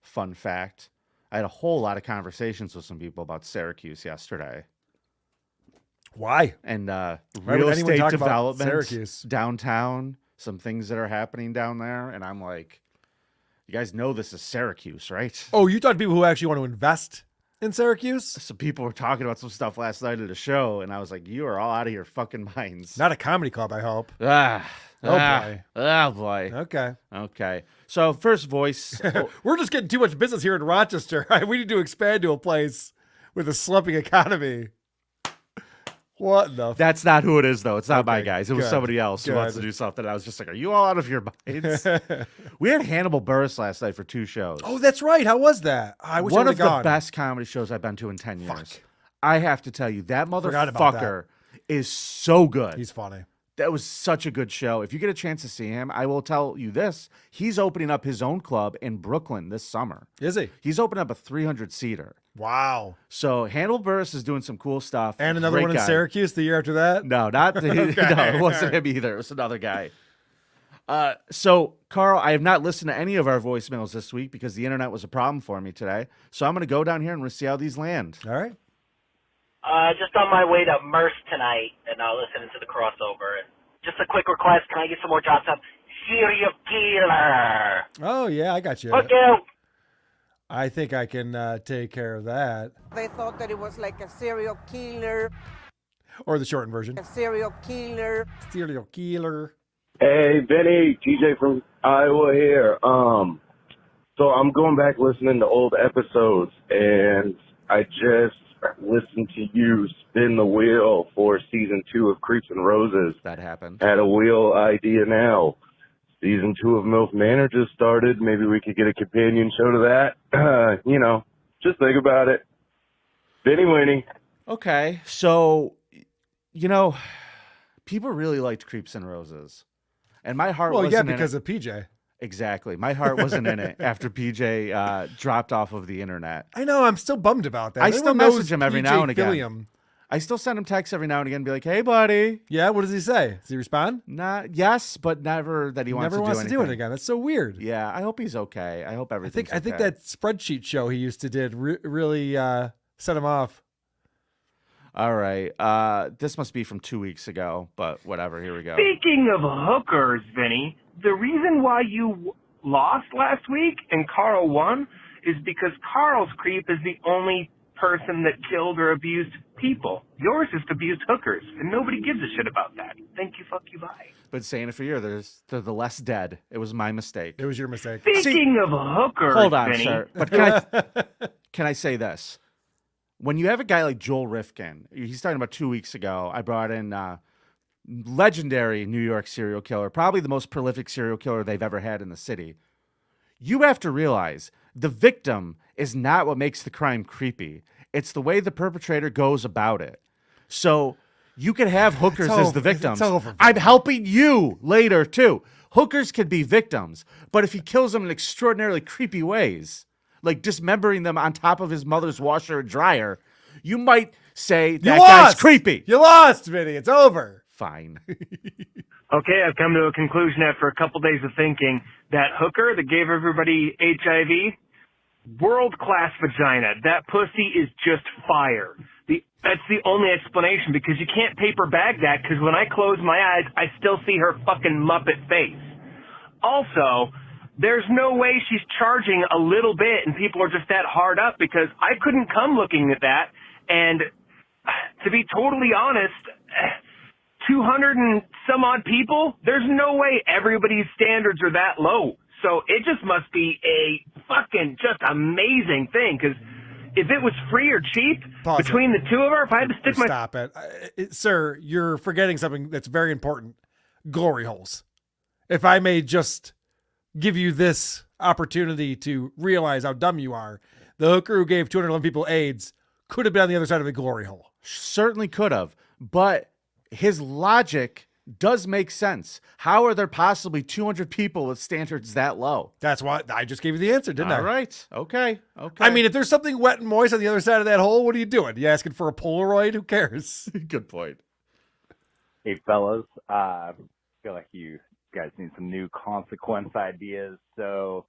B: fun fact. I had a whole lot of conversations with some people about Syracuse yesterday.
A: Why?
B: And
A: Why
B: real
A: would anyone
B: estate
A: talk about
B: development
A: Syracuse?
B: downtown, some things that are happening down there. And I'm like, you guys know this is Syracuse, right?
A: Oh, you thought people who actually want to invest in Syracuse?
B: Some people were talking about some stuff last night at a show, and I was like, you are all out of your fucking minds.
A: Not a comedy club, I hope.
B: Boy. Oh, boy.
A: Okay.
B: So, first voice.
A: We're just getting too much business here in Rochester. We need to expand to a place with a slumping economy. What the?
B: That's not who it is, though. It's not my
A: Okay,
B: guys. It was
A: good,
B: somebody else who wants to
A: good.
B: do something. I was just like, are you all out of your minds? We had Hannibal Buress last night for 2 shows.
A: Oh, that's right. How was that? I wish
B: One
A: I
B: of the
A: gone.
B: best comedy shows I've been to in 10 years. I have to tell you, that
A: Forgot about
B: motherfucker is so good.
A: He's funny.
B: That was such a good show. If you get a chance to see him, I will tell you this. He's opening up his own club in Brooklyn this summer.
A: Is he?
B: He's opening up a 300-seater.
A: Wow.
B: So Hannibal Buress is doing some cool stuff.
A: And another
B: Great
A: one in
B: guy.
A: Syracuse the year after that?
B: No, not the,
A: Okay,
B: no, it wasn't
A: all right.
B: him either. It was another guy. So, Carl, I have not listened to any of our voicemails this week because the internet was a problem for me today. So I'm going to go down here and we'll see how these land.
A: All right.
L: Just on my way to Merce tonight, and listening to the crossover. And just a quick request: can I get some more drops of serial killer?
A: Oh, yeah, I got you.
L: Fuck you.
A: I think I can take care of that.
M: They thought that it was like a serial killer.
A: Or the shortened version.
M: A serial killer.
A: Serial killer.
N: Hey, Vinny, TJ from Iowa here. So I'm going back listening to old episodes, and I just listened to you spin the wheel for season 2 of Creeps and Roses.
B: That happened.
N: Had a wheel idea now. Season 2 of MILF Manor just started. Maybe we could get a companion show to that. Just think about it. Vinny Winnie.
B: Okay, so, people really liked Creeps and Roses. And my heart wasn't in it.
A: because of PJ.
B: Exactly. My heart wasn't in it after PJ dropped off of the internet.
A: I know. I'm still bummed about that.
B: I still
A: Everyone knows
B: message him every
A: PJ
B: now and again.
A: Fillium.
B: I still send him texts every now and again and be like, hey, buddy.
A: Yeah, what does he say? Does he respond?
B: Yes, but never that he wants to do
A: it again. That's so weird.
B: Yeah, I hope he's okay. I hope everything's
A: I think
B: okay.
A: that spreadsheet show he used to did really set him off.
B: All right. This must be from 2 weeks ago, but whatever. Here we go.
O: Speaking of hookers, Vinny, the reason why you lost last week and Carl won is because Carl's creep is the only person that killed or abused people. Yours is to abuse hookers, and nobody gives a shit about that. Thank you, fuck you, bye.
B: Been saying it for years. They're the less dead. It was my mistake.
A: It was your mistake.
O: Speaking of hookers,
B: hold on,
O: Vinny.
B: sir. But can I say this? When you have a guy like Joel Rifkin, he's talking about 2 weeks ago, I brought in legendary New York serial killer, probably the most prolific serial killer they've ever had in the city. You have to realize the victim is not what makes the crime creepy. It's the way the perpetrator goes about it. So you can have hookers as the victims. I'm helping you later, too. Hookers can be victims, but if he kills them in extraordinarily creepy ways, like dismembering them on top of his mother's washer and dryer, you might say that guy's creepy.
A: You lost, Vinny. It's over.
B: Fine.
O: Okay, I've come to a conclusion after a couple days of thinking that hooker that gave everybody HIV, world-class vagina. That pussy is just fire. That's the only explanation, because you can't paper bag that, because when I close my eyes, I still see her fucking Muppet face. Also, there's no way she's charging a little bit and people are just that hard up, because I couldn't come looking at that. And to be totally honest, 200 and some odd people, there's no way everybody's standards are that low. So it just must be a fucking just amazing thing, because if it was free or cheap between the two of her, if I had to stick my...
A: Stop it. Sir, you're forgetting something that's very important. Glory holes. If I may just give you this opportunity to realize how dumb you are, the hooker who gave 211 people AIDS could have been on the other side of a glory hole.
B: Certainly could have, but his logic does make sense. How are there possibly 200 people with standards that low?
A: That's why I just gave you the answer, didn't I?
B: All right. Okay.
A: I mean, if there's something wet and moist on the other side of that hole, what are you doing? You asking for a Polaroid? Who cares?
B: Good point.
P: Hey, fellas. I feel like you guys need some new consequence ideas. So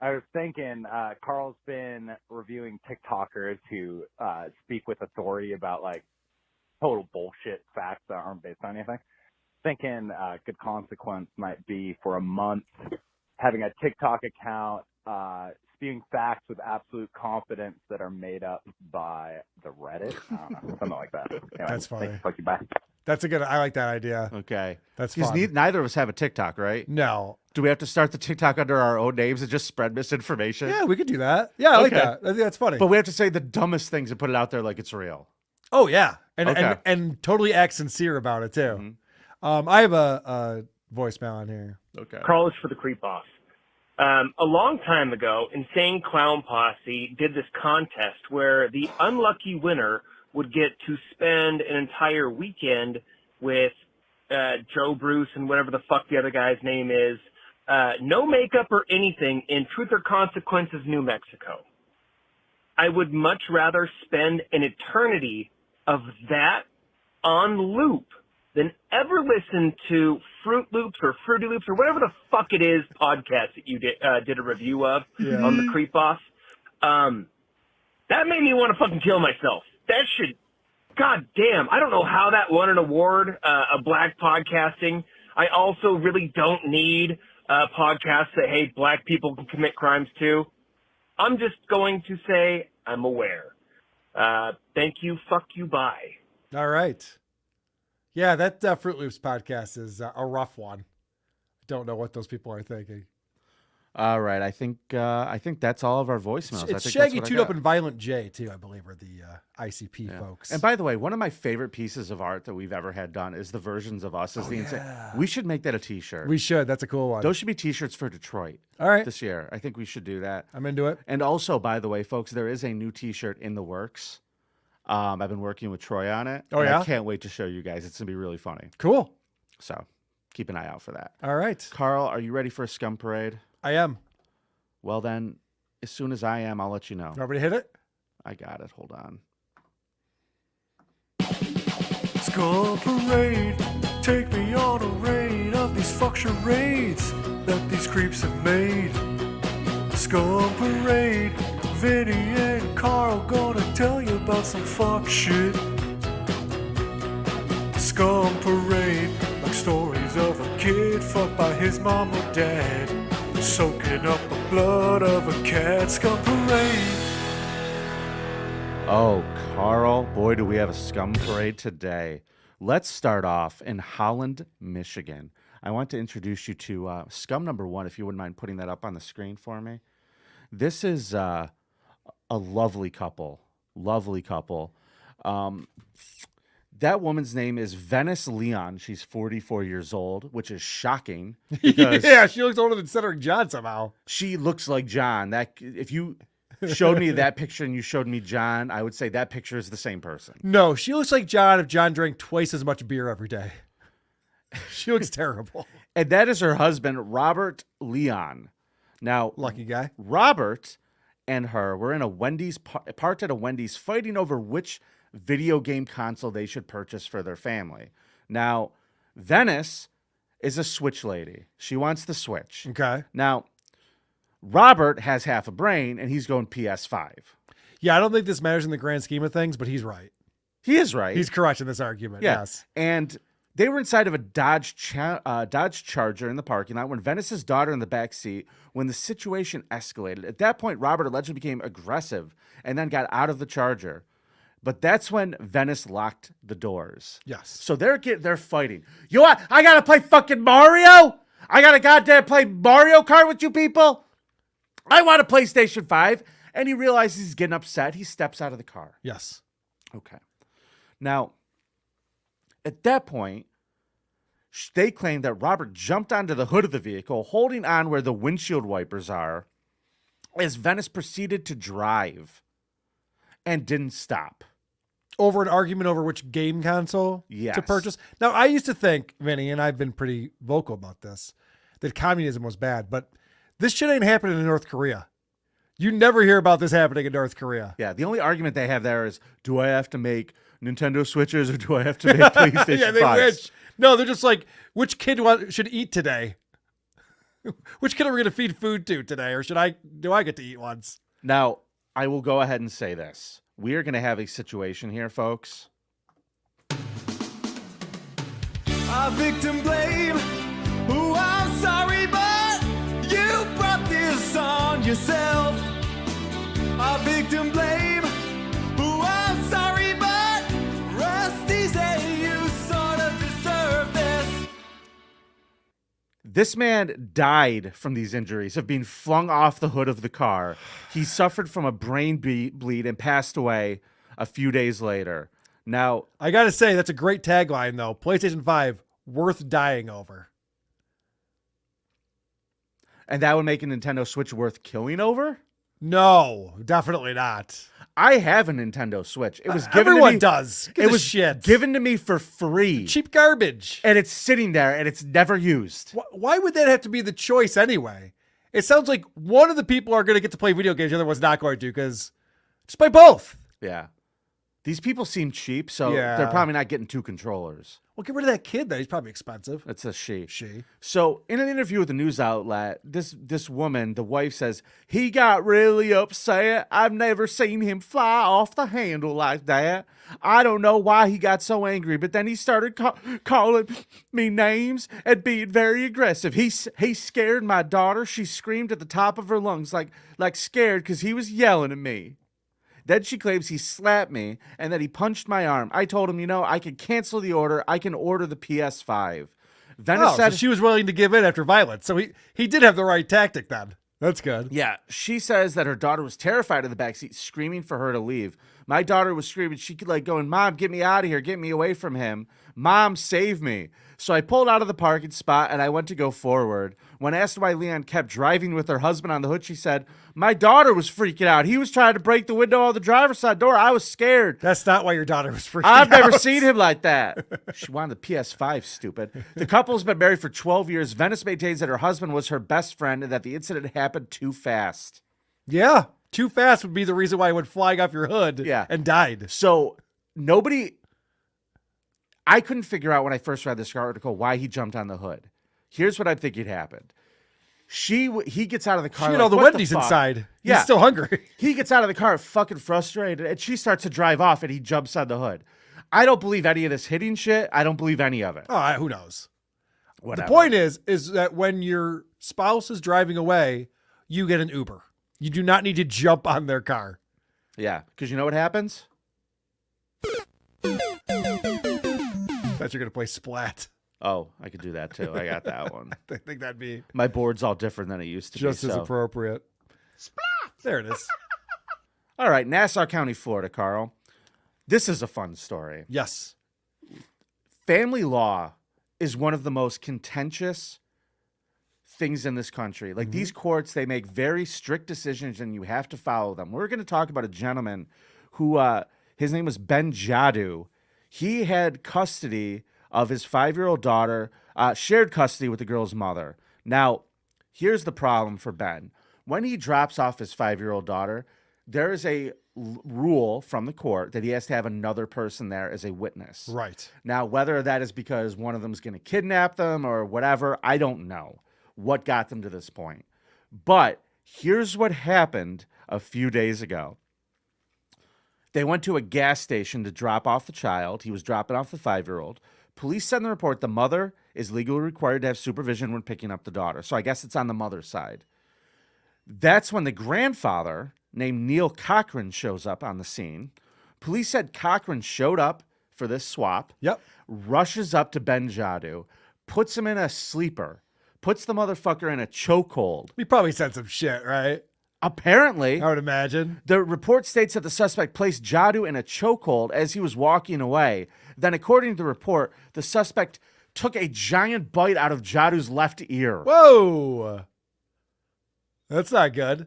P: I was thinking, Carl's been reviewing TikTokers who speak with authority about, like, total bullshit facts that aren't based on anything. Thinking a good consequence might be for a month having a TikTok account, spewing facts with absolute confidence that are made up by the Reddit. I don't know, something like that. Anyway,
A: That's funny.
P: Fuck you, bye.
A: That's a good. I like that idea.
B: Okay.
A: That's
B: because
A: fun.
B: neither of us have a TikTok, right?
A: No.
B: Do we have to start the TikTok under our own names and just spread misinformation?
A: Yeah, we could do that. Yeah, I like that. I think that's funny.
B: But we have to say the dumbest things and put it out there like it's real.
A: Oh yeah, and
B: Okay.
A: and totally act sincere about it too. I have a voicemail on here.
B: Okay.
O: Carl is for the Creep Off. A long time ago, Insane Clown Posse did this contest where the unlucky winner would get to spend an entire weekend with Joe Bruce and whatever the fuck the other guy's name is, no makeup or anything in Truth or Consequences, New Mexico. I would much rather spend an eternity of that on loop than ever listen to Fruit Loops or Fruity Loops or whatever the fuck it is podcast that you did a review of on the Creep Off. That made me want to fucking kill myself. That should, god damn, I don't know how that won an award, a black podcasting. I also really don't need podcasts that, hey, black people can commit crimes too. I'm just going to say I'm aware. Thank you, fuck you, bye.
A: All right. Yeah, that Fruit Loops podcast is a rough one. Don't know what those people are thinking.
B: All right. I think that's all of our voicemails.
A: It's
B: I think
A: Shaggy
B: that's what I
A: Toot Up
B: got.
A: and Violent J too, I believe, are the ICP folks.
B: And by the way, one of my favorite pieces of art that we've ever had done is the versions of us as the insane. We should make that a T-shirt.
A: We should. That's a cool one.
B: Those should be T-shirts for Detroit.
A: All right.
B: This year, I think we should do that.
A: I'm into it.
B: And also, by the way, folks, there is a new T-shirt in the works. I've been working with Troy on it.
A: Oh,
B: and
A: yeah?
B: I can't wait to show you guys. It's gonna be really funny.
A: Cool.
B: So keep an eye out for that.
A: All right.
B: Carl, are you ready for a scum parade?
A: I am.
B: Well then, as soon as I am, I'll let you know.
A: You want me to hit it?
B: I got it. Hold on.
F: Scum parade, take me on a raid of these fuck charades that these creeps have made. Scum parade, Vinnie and Karl gonna tell you about some fuck shit. Scum parade, like stories of a kid fucked by his mom or dad, soaking up the blood of a cat. Scum parade.
B: Oh, Carl, boy, do we have a scum parade today. Let's start off in Holland, Michigan. I want to introduce you to scum number one, if you wouldn't mind putting that up on the screen for me. This is a lovely couple. Lovely couple. That woman's name is Venice Leon. She's 44 years old, which is shocking. Because
A: yeah, she looks older than Cedric John somehow.
B: she looks like John. That if you showed me that picture and you showed me John, I would say that picture is the same person.
A: No, she looks like John if John drank twice as much beer every day. She looks terrible.
B: And that is her husband, Robert Leon. Now,
A: lucky guy.
B: Robert and her were in a Wendy's parked at a Wendy's fighting over which video game console they should purchase for their family. Now, Venice is a Switch lady. She wants the Switch.
A: Okay.
B: Now, Robert has half a brain and he's going PS5.
A: Yeah, I don't think this matters in the grand scheme of things, but he's right.
B: He is right.
A: He's correct in this argument.
B: Yeah.
A: Yes.
B: And they were inside of a Dodge Charger in the parking lot when Venice's daughter in the back seat when the situation escalated. At that point, Robert allegedly became aggressive and then got out of the Charger. But that's when Venice locked the doors.
A: Yes.
B: So they're fighting. You know what? I gotta play fucking Mario? I gotta goddamn play Mario Kart with you people? I want a PlayStation 5. And he realizes he's getting upset. He steps out of the car.
A: Yes.
B: Okay. Now, at that point, they claim that Robert jumped onto the hood of the vehicle, holding on where the windshield wipers are, as Venice proceeded to drive and didn't stop.
A: Over an argument over which game console
B: Yes.
A: to purchase. Now, I used to think, Vinny, and I've been pretty vocal about this, that communism was bad, but this shit ain't happening in North Korea. You never hear about this happening in North Korea.
B: Yeah, the only argument they have there is, do I have to make Nintendo Switches or do I have to make PlayStation 5s?
A: Yeah, they wish. No, they're just like, which kid should eat today? Which kid are we going to feed food to today? Or do I get to eat once?
B: Now, I will go ahead and say this. We are going to have a situation here, folks.
F: I victim blame. Ooh, I'm sorry, but you brought this on yourself. I victim blame. Ooh, I'm sorry, but Rusty say you sort of deserve this.
B: This man died from these injuries of being flung off the hood of the car. He suffered from a brain bleed and passed away a few days later. Now,
A: I got to say, that's a great tagline, though. PlayStation 5, worth dying over.
B: And that would make a Nintendo Switch worth killing over?
A: No, definitely not.
B: I have a Nintendo Switch. It was given
A: Everyone
B: to me,
A: does.
B: It was given to me for free.
A: Cheap garbage.
B: And it's sitting there and it's never used.
A: Why would that have to be the choice anyway? It sounds like one of the people are going to get to play video games, the other one's not going to, because just play both.
B: Yeah. These people seem cheap, so
A: Yeah.
B: they're probably not getting 2 controllers.
A: Well, get rid of that kid, then. He's probably expensive.
B: It's a she.
A: She.
B: So, in an interview with a news outlet, this woman, the wife, says, he got really upset. I've never seen him fly off the handle like that. I don't know why he got so angry, but then he started calling me names and being very aggressive. He scared my daughter. She screamed at the top of her lungs like scared because he was yelling at me. Then she claims he slapped me and that he punched my arm. I told him, I can cancel the order. I can order the PS5. Venice said
A: so she was willing to give in after violence. So he did have the right tactic then. That's good.
B: Yeah, she says that her daughter was terrified in the backseat, screaming for her to leave. My daughter was screaming. She could going, Mom, get me out of here. Get me away from him. Mom, save me. So I pulled out of the parking spot and I went to go forward. When asked why Leon kept driving with her husband on the hood, she said, my daughter was freaking out. He was trying to break the window of the driver's side door. I was scared.
A: That's not why your daughter was freaking
B: I've
A: out.
B: never seen him like that. She wanted the PS5, stupid. The couple's been married for 12 years. Venice maintains that her husband was her best friend and that the incident happened too fast.
A: Yeah. Too fast would be the reason why it went flying off your hood and died.
B: So I couldn't figure out when I first read this article why he jumped on the hood. Here's what I'm thinking happened. He gets out of the car.
A: She had all the Wendy's inside.
B: Yeah.
A: He's still hungry.
B: He gets out of the car fucking frustrated, and she starts to drive off, and he jumps on the hood. I don't believe any of this hitting shit. I don't believe any of it.
A: Oh, who knows?
B: Whatever.
A: The point is that when your spouse is driving away, you get an Uber. You do not need to jump on their car.
B: Yeah, because you know what happens?
A: Thought you're going to play Splat.
B: Oh, I could do that too. I got that one.
A: I think that'd be...
B: My board's all different than it used to be.
A: Just as appropriate.
B: Splat!
A: There it is.
B: All right, Nassau County, Florida, Carl. This is a fun story.
A: Yes.
B: Family law is one of the most contentious things in this country. Like these courts, they make very strict decisions and you have to follow them. We're going to talk about a gentleman who, his name was Ben Jadu. He had custody of his 5-year-old daughter, shared custody with the girl's mother. Now, here's the problem for Ben. When he drops off his 5-year-old daughter, there is a rule from the court that he has to have another person there as a witness.
A: Right.
B: Now, whether that is because one of them is going to kidnap them or whatever, I don't know what got them to this point. But here's what happened a few days ago. They went to a gas station to drop off the child. He was dropping off the 5-year-old. Police send the report the mother is legally required to have supervision when picking up the daughter. So I guess it's on the mother's side. That's when the grandfather, named Neil Cochran, shows up on the scene. Police said Cochran showed up for this swap.
A: Yep.
B: Rushes up to Ben Jadu, puts him in a sleeper, puts the motherfucker in a chokehold.
A: He probably said some shit, right?
B: Apparently.
A: I would imagine.
B: The report states that the suspect placed Jadu in a chokehold as he was walking away. Then, according to the report, the suspect took a giant bite out of Jadu's left ear.
A: Whoa. That's not good.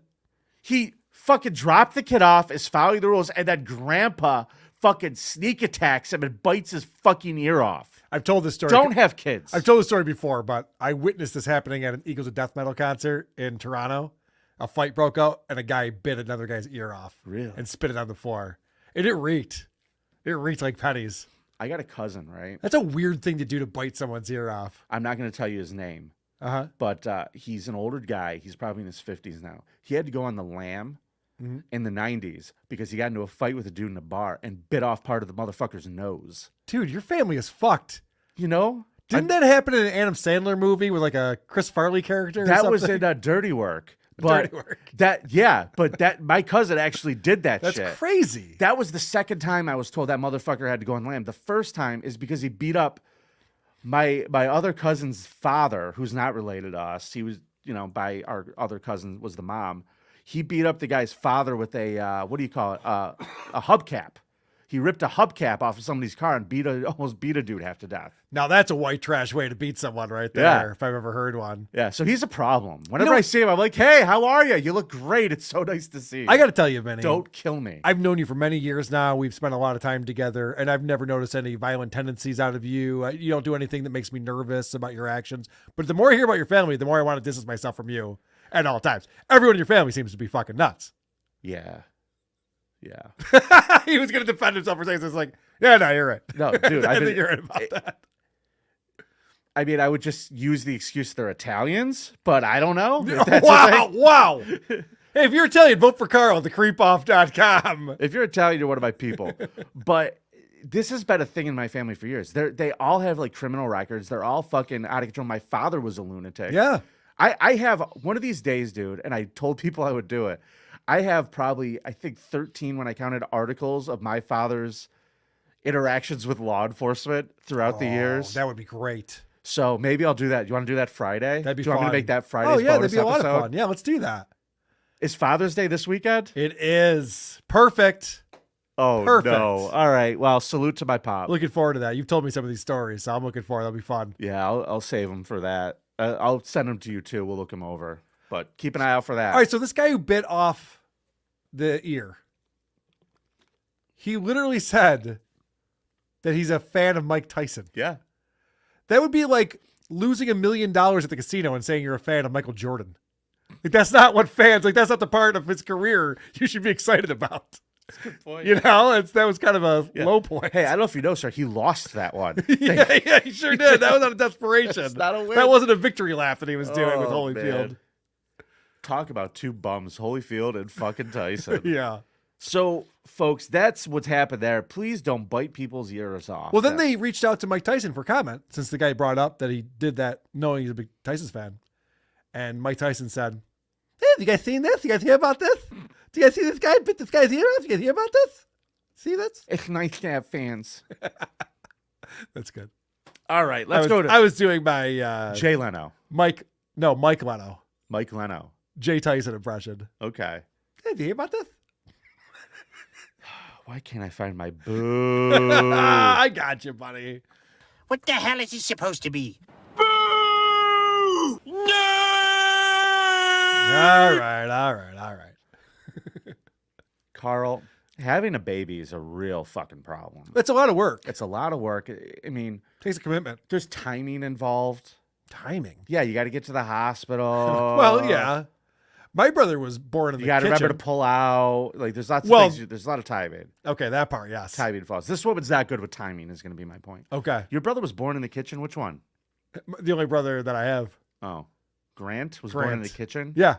B: He fucking dropped the kid off, is following the rules, and then grandpa fucking sneak attacks him and bites his fucking ear off.
A: I've told this story.
B: Don't have kids.
A: I've told this story before, but I witnessed this happening at an Eagles of Death Metal concert in Toronto. A fight broke out, and a guy bit another guy's ear off.
B: Really?
A: And spit it on the floor. And it reeked. It reeked like pennies.
B: I got a cousin, right?
A: That's a weird thing to do, to bite someone's ear off.
B: I'm not going to tell you his name.
A: Uh-huh.
B: But he's an older guy. He's probably in his 50s now. He had to go on the lam in the 90s because he got into a fight with a dude in a bar and bit off part of the motherfucker's nose.
A: Dude, your family is fucked.
B: You know?
A: Didn't that happen in an Adam Sandler movie with like a Chris Farley character? Or
B: That
A: something?
B: was in Dirty Work. But
A: Dirty Work.
B: That my cousin actually did that
A: That's
B: shit.
A: crazy.
B: That was the second time I was told that motherfucker had to go on lamb. The first time is because he beat up my other cousin's father, who's not related to us. He was, by our other cousin was the mom. He beat up the guy's father with a what do you call it? A hubcap. He ripped a hubcap off of somebody's car and almost beat a dude half to death.
A: Now that's a white trash way to beat someone right there,
B: Yeah.
A: if I've ever heard one.
B: Yeah, so he's a problem. Whenever I see him, I'm like, hey, how are you? You look great. It's so nice to see you.
A: I got to tell you, Vinny.
B: Don't kill me.
A: I've known you for many years now. We've spent a lot of time together, and I've never noticed any violent tendencies out of you. You don't do anything that makes me nervous about your actions. But the more I hear about your family, the more I want to distance myself from you at all times. Everyone in your family seems to be fucking nuts.
B: Yeah. Yeah.
A: He was going to defend himself for saying this. Like, yeah, no, you're right.
B: No, dude,
A: I think you're right about that.
B: I mean, I would just use the excuse they're Italians, but I don't know.
A: Wow. Hey, if you're Italian, vote for Karl at thecreepoff.com.
B: If you're Italian, you're one of my people. But this has been a thing in my family for years. They all have like criminal records. They're all fucking out of control. My father was a lunatic.
A: Yeah.
B: I have one of these days, dude, and I told people I would do it. I have probably, I think 13 when I counted articles of my father's interactions with law enforcement throughout the years.
A: That would be great.
B: So maybe I'll do that. You want to do that Friday?
A: That'd be
B: do you
A: fun.
B: want me to make that Friday's
A: yeah,
B: bonus
A: that'd be a lot
B: episode?
A: of fun. Yeah, let's do that.
B: Is Father's Day this weekend?
A: It is. Perfect.
B: Oh,
A: Perfect.
B: no. All right. Well, salute to my pop.
A: Looking forward to that. You've told me some of these stories, so I'm looking forward. That'll be fun.
B: Yeah, I'll save them for that. I'll send them to you, too. We'll look them over. But keep an eye out for that.
A: All right, so this guy who bit off the ear, he literally said that he's a fan of Mike Tyson.
B: Yeah.
A: That would be like losing $1 million at the casino and saying you're a fan of Michael Jordan. Like, that's not what fans, like, that's not the part of his career you should be excited about.
B: That's a good point.
A: You know, that was kind of a low point.
B: Hey, I don't know if you know, sir. He lost that one.
A: yeah, he sure did. That was out of desperation.
B: That's not a win.
A: That wasn't a victory lap that he was doing with
B: Oh,
A: Holyfield.
B: man. Talk about two bums, Holyfield and fucking Tyson.
A: Yeah.
B: So, folks, that's what's happened there. Please don't bite people's ears off.
A: Well, then they reached out to Mike Tyson for comment, since the guy brought up that he did that knowing he's a big Tyson's fan. And Mike Tyson said, hey, have you guys seen this? You guys hear about this? Do you guys see this guy bit this guy's ear off? You guys hear about this? See this?
B: It's nice to have fans.
A: That's good.
B: All right, let's go to...
A: I was doing my...
B: Jay Leno.
A: Mike Leno.
B: Mike Leno.
A: Jay Tyson impression.
B: Okay.
A: Hey, do you hear about this?
B: Why can't I find my boo?
A: I got you, buddy.
Q: What the hell is this supposed to be?
A: All right.
B: Karl, having a baby is a real fucking problem.
A: It's a lot of work.
B: It's a lot of work. I mean,
A: takes a commitment.
B: There's timing involved.
A: Timing?
B: Yeah, you got to get to the hospital.
A: Well, yeah. My brother was born in the
B: You got to
A: kitchen.
B: remember to pull out. Like, there's lots of things. There's a lot of timing.
A: Okay, that part, yes.
B: Timing involved. This woman's not good with timing is going to be my point.
A: Okay.
B: Your brother was born in the kitchen? Which one?
A: The only brother that I have.
B: Oh. Grant was born in the kitchen?
A: Yeah.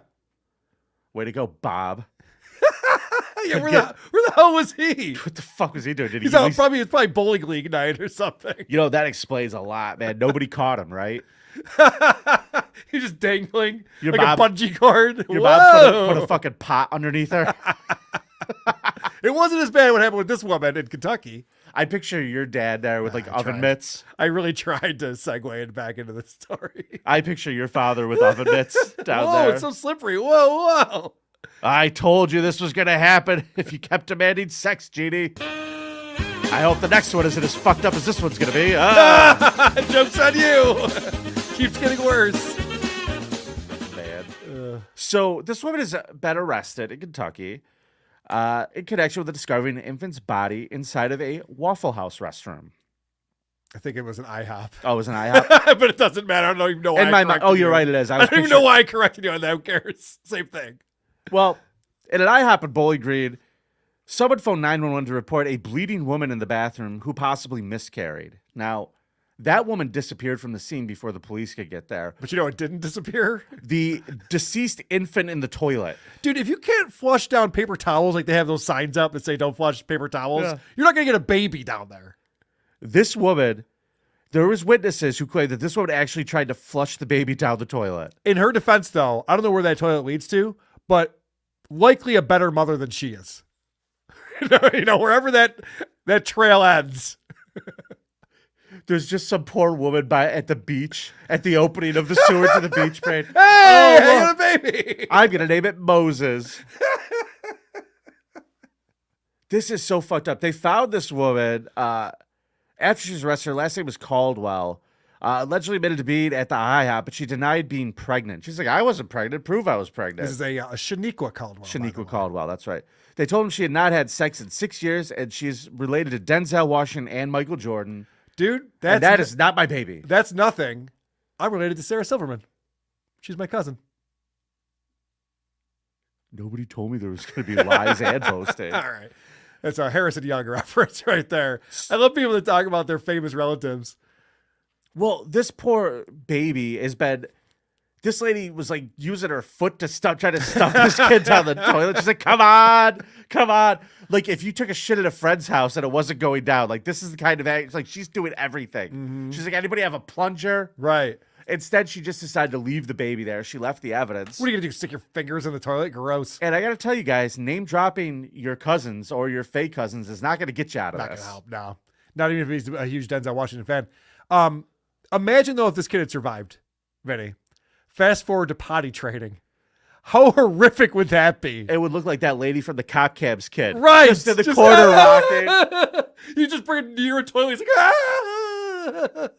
B: Way to go, Bob.
A: Yeah, where the hell was he?
B: What the fuck was he doing? Did he
A: He's out, probably bowling league night or something.
B: You know, that explains a lot, man. Nobody caught him, right?
A: He's just dangling
B: Your
A: like
B: mom-
A: a bungee cord.
B: Your
A: Whoa.
B: mom put a fucking pot underneath her.
A: It wasn't as bad what happened with this woman in Kentucky.
B: I picture your dad there with like oven mitts.
A: I really tried to segue it back into the story.
B: I picture your father with oven mitts down
A: Whoa,
B: there.
A: it's so slippery. Whoa.
B: I told you this was going to happen if you kept demanding sex, Jeannie. I hope the next one isn't as fucked up as this one's going to be.
A: Joke's on you. Keeps getting worse.
B: Man. So this woman has been arrested in Kentucky in connection with the discovery of an infant's body inside of a Waffle House restroom.
A: I think it was an IHOP.
B: Oh, it was an IHOP?
A: But it doesn't matter. I don't even know why
B: In my mind, you're right, it is.
A: I don't even know why I corrected you on that. Who cares? Same thing.
B: Well, in an IHOP in Bowling Green, someone phoned 911 to report a bleeding woman in the bathroom who possibly miscarried. Now, That woman disappeared from the scene before the police could get there.
A: But you know it didn't disappear?
B: The deceased infant in the toilet.
A: Dude, if you can't flush down paper towels like they have those signs up that say don't flush paper towels, you're not going to get a baby down there.
B: This woman, there was witnesses who claimed that this woman actually tried to flush the baby down the toilet.
A: In her defense, though, I don't know where that toilet leads to, but likely a better mother than she is. Wherever that trail ends.
B: There's just some poor woman at the beach, at the opening of the sewer to the beach parade.
A: Hey, I got a baby.
B: I'm going to name it Moses. This is so fucked up. They found this woman after she was arrested. Her last name was Caldwell. Allegedly admitted to being at the IHOP, but she denied being pregnant. She's like, I wasn't pregnant. Prove I was pregnant.
A: This is a Shaniqua Caldwell.
B: Shaniqua Caldwell, that's right. They told him she had not had sex in 6 years, and she's related to Denzel Washington and Michael Jordan.
A: Dude,
B: that is not my baby.
A: That's nothing. I'm related to Sarah Silverman. She's my cousin.
B: Nobody told me there was going to be lies and boasting.
A: All right. That's a Harrison Young reference right there. I love people that talk about their famous relatives.
B: Well, this poor baby has been... This lady was like using her foot to try to stuff this kid down the toilet. She's like, come on. Like if you took a shit at a friend's house and it wasn't going down, like this is the kind of act, like she's doing everything.
A: Mm-hmm.
B: She's like, anybody have a plunger?
A: Right.
B: Instead, she just decided to leave the baby there. She left the evidence.
A: What are you going to do? Stick your fingers in the toilet? Gross.
B: And I got to tell you guys, name dropping your cousins or your fake cousins is not going to get you out of this.
A: Not going to help, no. Not even if he's a huge Denzel Washington fan. Imagine though if this kid had survived, Vinny. Fast forward to potty training. How horrific would that be?
B: It would look like that lady from the Copcam's kid.
A: Right.
B: Just in the corner rocking.
A: You just bring it near a toilet. He's like,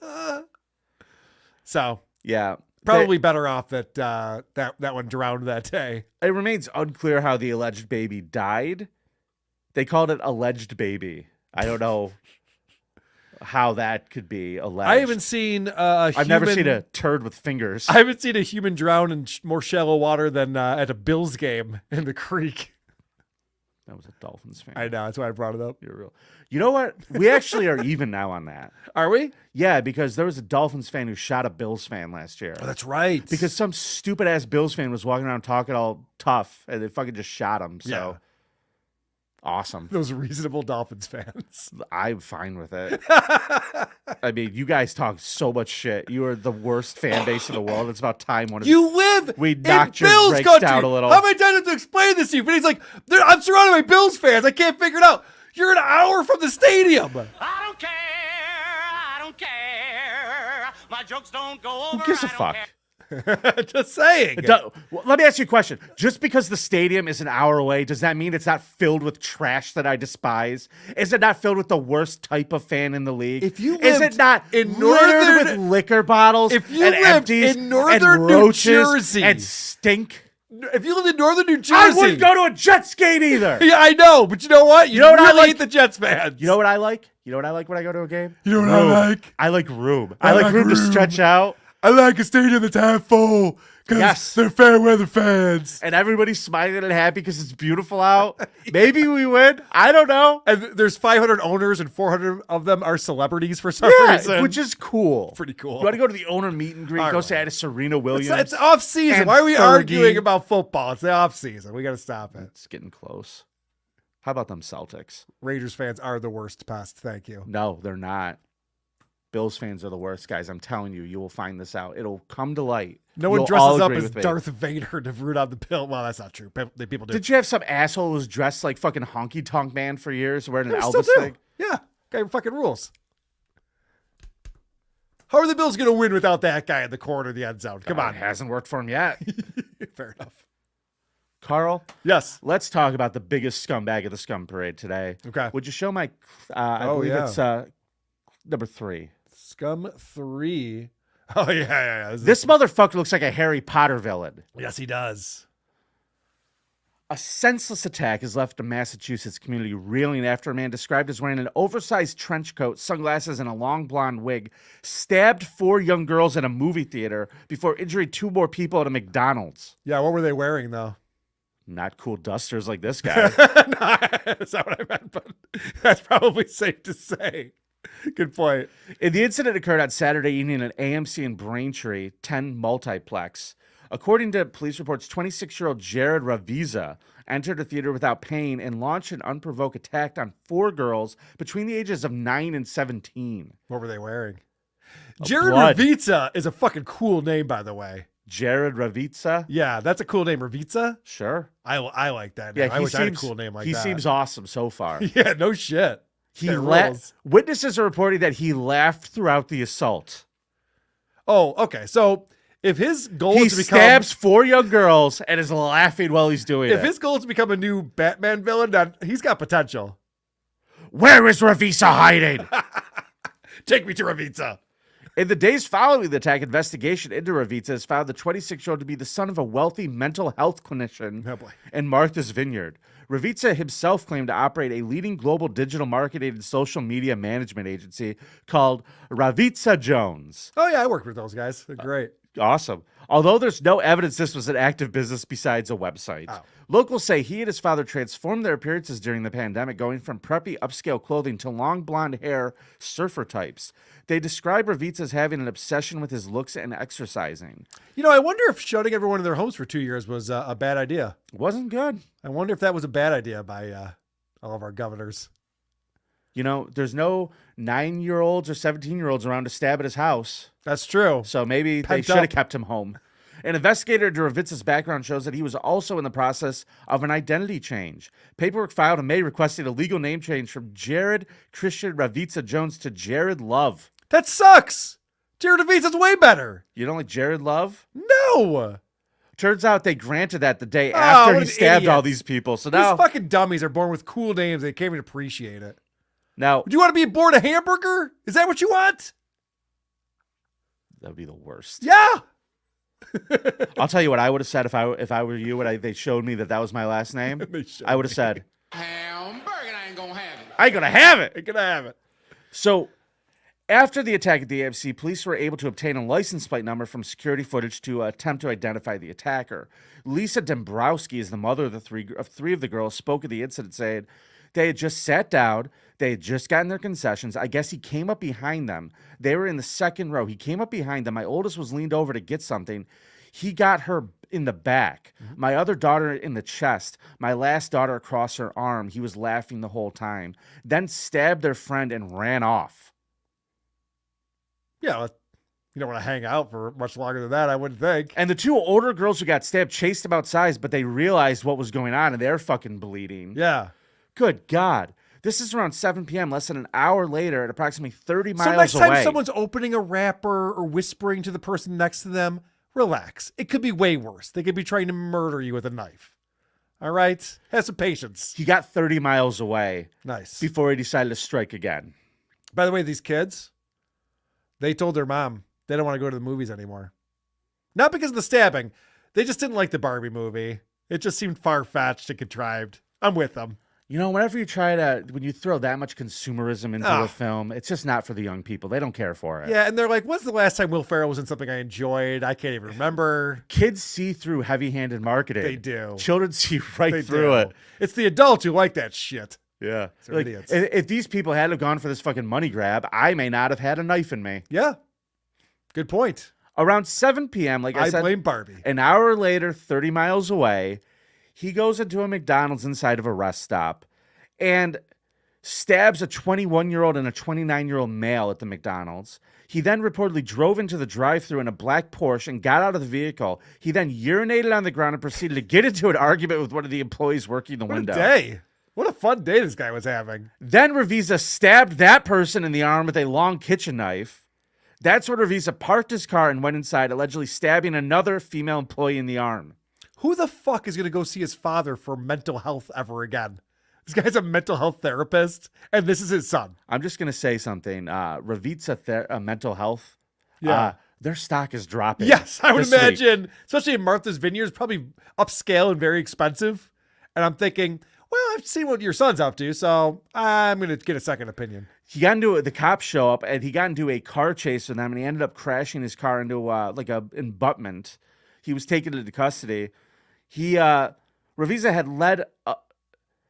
A: ah! So,
B: yeah.
A: Probably better off that that one drowned that day.
B: It remains unclear how the alleged baby died. They called it alleged baby. I don't know how that could be alleged.
A: I haven't seen
B: I've never seen a turd with fingers.
A: I haven't seen a human drown in more shallow water than at a Bills game in the creek.
B: That was a Dolphins fan.
A: I know. That's why I brought it up.
B: You're real. You know what? We actually are even now on that.
A: Are we?
B: Yeah, because there was a Dolphins fan who shot a Bills fan last year.
A: Oh, that's right.
B: Because some stupid ass Bills fan was walking around talking all tough, and they fucking just shot him. So.
A: Yeah.
B: Awesome.
A: Those reasonable Dolphins fans.
B: I'm fine with it. I mean, you guys talk so much shit. You are the worst fan base in the world. It's about time we knocked your
A: Bills
B: brakes
A: country.
B: down a little.
A: How many times do I have to explain this to you? But he's like, I'm surrounded by Bills fans. I can't figure it out. You're an hour from the stadium.
R: I don't care. My jokes don't go over.
B: Who gives a fuck?
A: Just saying.
B: Let me ask you a question. Just because the stadium is an hour away, does that mean it's not filled with trash that I despise? Is it not filled with the worst type of fan in the league?
A: If you
B: is it not
A: in
B: littered with liquor bottles
A: if you
B: and
A: lived
B: empties
A: in northern
B: and
A: New
B: roaches
A: Jersey
B: and stink?
A: If you lived in northern New Jersey,
B: I wouldn't go to a Jets game either.
A: Yeah, I know, but you know what?
B: You know what I
A: really
B: like?
A: hate the Jets fans.
B: You know what I like? You know what I like when I go to a game?
A: You know what I like?
B: I like room. I like room to stretch out.
A: I like a stadium that's half full because they're fair weather fans.
B: And everybody's smiling and happy because it's beautiful out. Maybe we win. I don't know.
A: And there's 500 owners and 400 of them are celebrities for some reason.
B: Which is cool.
A: Pretty cool.
B: You want to go to the owner meet and greet? Go say hi to Serena Williams.
A: It's off season.
B: and
A: Why are we
B: Fergie.
A: arguing about football? It's the off season. We got to stop it.
B: It's getting close. How about them Celtics?
A: Rangers fans are the worst pest. Thank you.
B: No, they're not. Bills fans are the worst, guys. I'm telling you, you will find this out. It'll come to light.
A: No one
B: You'll
A: dresses
B: all
A: up
B: agree
A: as
B: with me.
A: Darth Vader to root on the bill. Well, that's not true. People do.
B: Did you have some asshole who was dressed like fucking Honky Tonk Man for years, wearing an
A: Still
B: Elvis
A: do.
B: thing?
A: Yeah. Guy fucking rules. How are the Bills going to win without that guy in the corner of the end zone? Come on.
B: It hasn't worked for him yet.
A: Fair enough.
B: Carl?
A: Yes.
B: Let's talk about the biggest scumbag of the scum parade today.
A: Okay.
B: Would you show my, I believe it's number 3.
A: Scum 3. Oh, yeah.
B: This motherfucker looks like a Harry Potter villain.
A: Yes, he does.
B: A senseless attack has left the Massachusetts community reeling after a man described as wearing an oversized trench coat, sunglasses, and a long blonde wig stabbed 4 young girls in a movie theater before injuring 2 more people at a McDonald's.
A: Yeah, what were they wearing, though?
B: Not cool dusters like this guy.
A: No, that's not what I meant, but that's probably safe to say. Good point.
B: And the incident occurred on Saturday evening at AMC in Braintree 10 multiplex. According to police reports, 26-year-old Jared Raviza entered a theater without paying and launched an unprovoked attack on 4 girls between the ages of 9 and 17.
A: What were they wearing? Jared
B: blood.
A: Raviza is a fucking cool name, by the way.
B: Jared Raviza?
A: Yeah, that's a cool name. Raviza?
B: Sure.
A: I like that name. I wish I had a cool name like that.
B: He seems awesome so far.
A: Yeah, no shit.
B: Witnesses are reporting that he laughed throughout the assault.
A: Oh, okay. So if his goal
B: He
A: is to become
B: stabs 4 young girls and is laughing while he's doing it.
A: if his goal is to become a new Batman villain, then he's got potential.
B: Where is Raviza hiding?
A: Take me to Raviza.
B: In the days following the attack, investigation into Raviza has found the 26-year-old to be the son of a wealthy mental health clinician in Martha's Vineyard. Raviza himself claimed to operate a leading global digital marketing and social media management agency called Raviza Jones.
A: Oh, yeah, I worked with those guys. They're great.
B: Awesome. Although there's no evidence this was an active business besides a website.
A: Oh.
B: Locals say he and his father transformed their appearances during the pandemic, going from preppy upscale clothing to long blonde hair surfer types. They describe Raviza as having an obsession with his looks and exercising.
A: You know, I wonder if shutting everyone in their homes for 2 years was a bad idea.
B: Wasn't good.
A: I wonder if that was a bad idea by all of our governors.
B: You know, there's no 9-year-olds or 17-year-olds around to stab at his house.
A: That's true.
B: So maybe they
A: Pent
B: should have
A: up.
B: kept him home. An investigator into Raviza's background shows that he was also in the process of an identity change. Paperwork filed in May requested a legal name change from Jared Christian Raviza Jones to Jared Love.
A: That sucks. Jared Raviza's way better.
B: You don't like Jared Love?
A: No.
B: Turns out they granted that the day
A: Oh,
B: after
A: what
B: he
A: an
B: stabbed
A: idiot.
B: all these people. So
A: These
B: now,
A: fucking dummies are born with cool names. They can't even appreciate it.
B: now
A: Would you want to be born a hamburger? Is that what you want?
B: that would be the worst.
A: Yeah.
B: I'll tell you what I would have said if I were you and they showed me that was my last name. I would have said,
E: Hamburger, I ain't gonna have it.
B: I ain't gonna have it.
A: Ain't gonna have it.
B: So, after the attack at the AMC, police were able to obtain a license plate number from security footage to attempt to identify the attacker. Lisa Dombrowski is the mother of three of the girls, spoke of the incident, saying they had just sat down, they had just gotten their concessions. I guess he came up behind them. They were in the second row. He came up behind them. My oldest was leaned over to get something. He got her in the back. My other daughter in the chest. My last daughter across her arm. He was laughing the whole time. Then stabbed their friend and ran off.
A: Yeah, you don't want to hang out for much longer than that, I wouldn't think.
B: And the 2 older girls who got stabbed chased them outside, but they realized what was going on and they're fucking bleeding.
A: Yeah.
B: Good God. This is around 7 p.m., less than an hour later at approximately 30 miles away.
A: So next time someone's opening a wrapper or whispering to the person next to them, relax. It could be way worse. They could be trying to murder you with a knife. All right? Have some patience.
B: He got 30 miles away.
A: Nice.
B: Before he decided to strike again.
A: By the way, these kids, they told their mom they don't want to go to the movies anymore. Not because of the stabbing. They just didn't like the Barbie movie. It just seemed far-fetched and contrived. I'm with them.
B: You know, whenever you when you throw that much consumerism into a film, it's just not for the young people. They don't care for it.
A: Yeah, and they're like, when's the last time Will Ferrell was in something I enjoyed? I can't even remember.
B: Kids see through heavy-handed marketing.
A: They do.
B: Children see right
A: They
B: through
A: do.
B: it.
A: It's the adults who like that shit.
B: Yeah.
A: They're idiots.
B: If these people had have gone for this fucking money grab, I may not have had a knife in me.
A: Yeah. Good point.
B: Around 7 p.m., like I said,
A: blame Barbie.
B: An hour later, 30 miles away, he goes into a McDonald's inside of a rest stop and stabs a 21-year-old and a 29-year-old male at the McDonald's. He then reportedly drove into the drive-thru in a black Porsche and got out of the vehicle. He then urinated on the ground and proceeded to get into an argument with one of the employees working the window.
A: What a day. What a fun day this guy was having.
B: Then Raviza stabbed that person in the arm with a long kitchen knife. That's where Raviza parked his car and went inside, allegedly stabbing another female employee in the arm.
A: Who the fuck is going to go see his father for mental health ever again? This guy's a mental health therapist, and this is his son.
B: I'm just going to say something. Raviza mental health, their stock is dropping.
A: Yes, I would
B: this week.
A: imagine, especially in Martha's Vineyard, it's probably upscale and very expensive. And I'm thinking, well, I've seen what your son's up to, so I'm going to get a second opinion.
B: He got into the cops show up, and he got into a car chase with them, and he ended up crashing his car into like a embutment. He was taken into custody. Raviza had led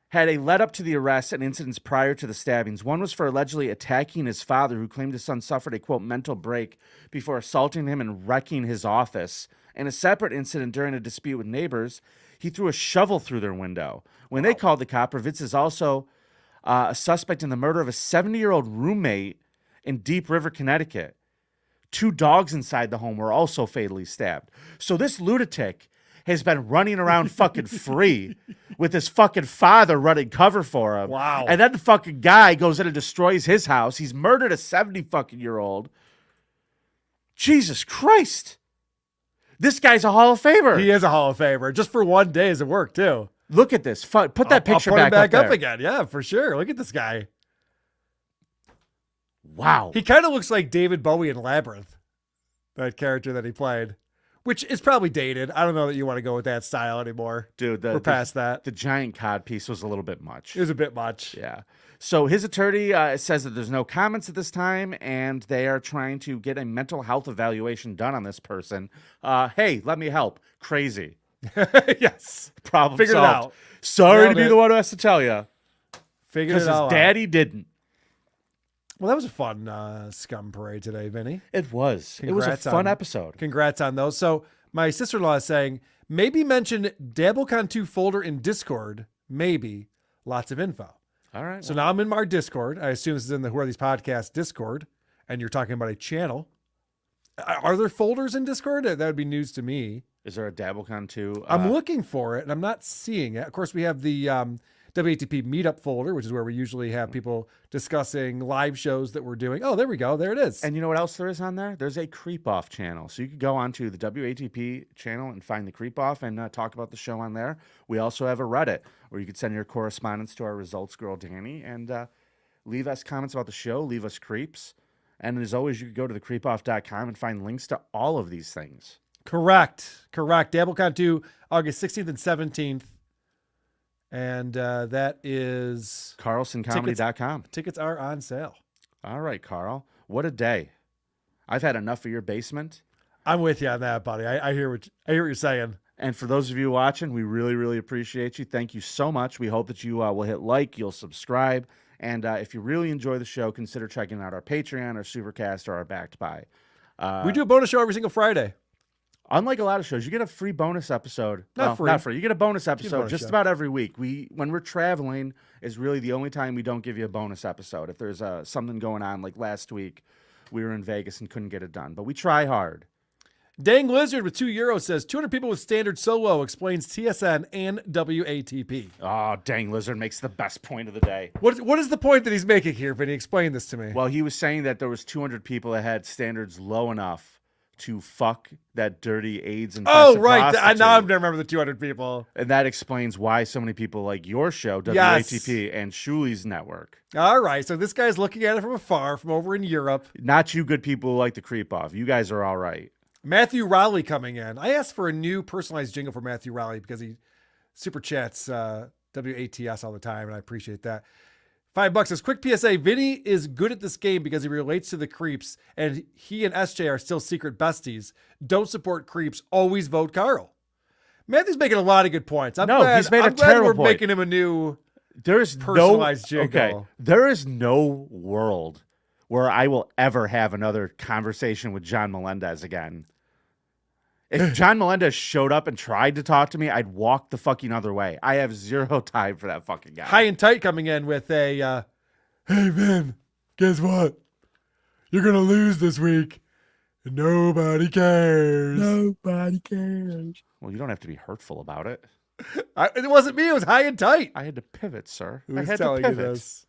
B: had a led up to the arrest and incidents prior to the stabbings. One was for allegedly attacking his father, who claimed his son suffered a, quote, mental break before assaulting him and wrecking his office. In a separate incident during a dispute with neighbors, he threw a shovel through their window. When they called the cop, Ravitz is also a suspect in the murder of a 70-year-old roommate in Deep River, Connecticut. 2 dogs inside the home were also fatally stabbed. So this lunatic has been running around fucking free with his fucking father running cover for him.
A: Wow.
B: And then the fucking guy goes in and destroys his house. He's murdered a 70-fucking-year-old. Jesus Christ. This guy's a Hall of Famer.
A: He is a Hall of Famer. Just for one day of work, too.
B: Look at this. Put that picture
A: I'll put
B: back,
A: him back up
B: there.
A: again. Yeah, for sure. Look at this guy.
B: Wow.
A: He kind of looks like David Bowie in Labyrinth, that character that he played, which is probably dated. I don't know that you want to go with that style anymore.
B: Dude,
A: we're past that.
B: The giant cod piece was a little bit much.
A: It was a bit much.
B: Yeah. So his attorney says that there's no comments at this time, and they are trying to get a mental health evaluation done on this person. Hey, let me help. Crazy.
A: Yes.
B: Problem
A: Figured
B: solved.
A: it out.
B: Sorry
A: Nailed
B: to be
A: it.
B: the one who has to tell you.
A: Figured it all
B: Because his daddy didn't.
A: Well, that was a fun Scum parade today, Vinny.
B: It was. It was a fun episode.
A: Congrats on those. So my sister-in-law is saying, maybe mention DabbleCon2 folder in Discord. Maybe. Lots of info.
B: All right.
A: So now I'm in our Discord. I assume this is in the Who Are These Podcasts Discord, and you're talking about a channel. Are there folders in Discord? That would be news to me.
B: Is there a DabbleCon 2?
A: I'm looking for it, and I'm not seeing it. Of course, we have the WATP meetup folder, which is where we usually have people discussing live shows that we're doing. Oh, there we go. There it is.
B: And you know what else there is on there? There's a Creep Off channel. So you could go onto the WATP channel and find the Creep Off and talk about the show on there. We also have a Reddit where you could send your correspondence to our results girl, Danny, and leave us comments about the show, leave us creeps. And as always, you could go to thecreepoff.com and find links to all of these things.
A: Correct. DabbleCon 2, August 16th and 17th. And that is
B: CarlsonComedy.com.
A: Tickets are on sale.
B: All right, Carl. What a day. I've had enough of your basement.
A: I'm with you on that, buddy. I hear what you're saying.
B: And for those of you watching, we really, really appreciate you. Thank you so much. We hope that you will hit like, you'll subscribe. And if you really enjoy the show, consider checking out our Patreon, our Supercast, or our Backed By.
A: We do a bonus show every single Friday.
B: Unlike a lot of shows, you get a free bonus episode.
A: Not free.
B: You get a bonus episode just
A: show.
B: about every week. When we're traveling is really the only time we don't give you a bonus episode. If there's something going on, like last week, we were in Vegas and couldn't get it done. But we try hard.
A: Dang Lizard with €2 says 200 people with standard solo explains TSN and WATP.
B: Oh, Dang Lizard makes the best point of the day.
A: What is the point that he's making here, Vinny? Explain this to me.
B: Well, he was saying that there was 200 people that had standards low enough to fuck that dirty AIDS infested
A: Oh, right.
B: prostitute.
A: Now I remember the 200 people.
B: And that explains why so many people like your show,
A: Yes.
B: WATP, and Shuli's network.
A: All right. So this guy's looking at it from afar, from over in Europe.
B: Not you good people who like the creep off. You guys are all right.
A: Matthew Rowley coming in. I asked for a new personalized jingle for Matthew Rowley because he super chats WATS all the time, and I appreciate that. $5 says, quick PSA, Vinny is good at this game because he relates to the creeps, and he and SJ are still secret besties. Don't support creeps. Always vote Carl. Matthew's making a lot of good points.
B: He's made a terrible
A: we're
B: point.
A: making him a new
B: There's
A: personalized jingle.
B: Okay, there is no world where I will ever have another conversation with John Melendez again. If John Melendez showed up and tried to talk to me, I'd walk the fucking other way. I have zero time for that fucking guy.
A: High and Tight coming in with a, hey, Vin, guess what? You're going to lose this week. And nobody cares. Nobody cares.
B: Well, you don't have to be hurtful about it.
A: It wasn't me. It was High and Tight.
B: I had to pivot, sir.
A: Who's
B: I had
A: telling
B: to
A: you
B: pivot.
A: this?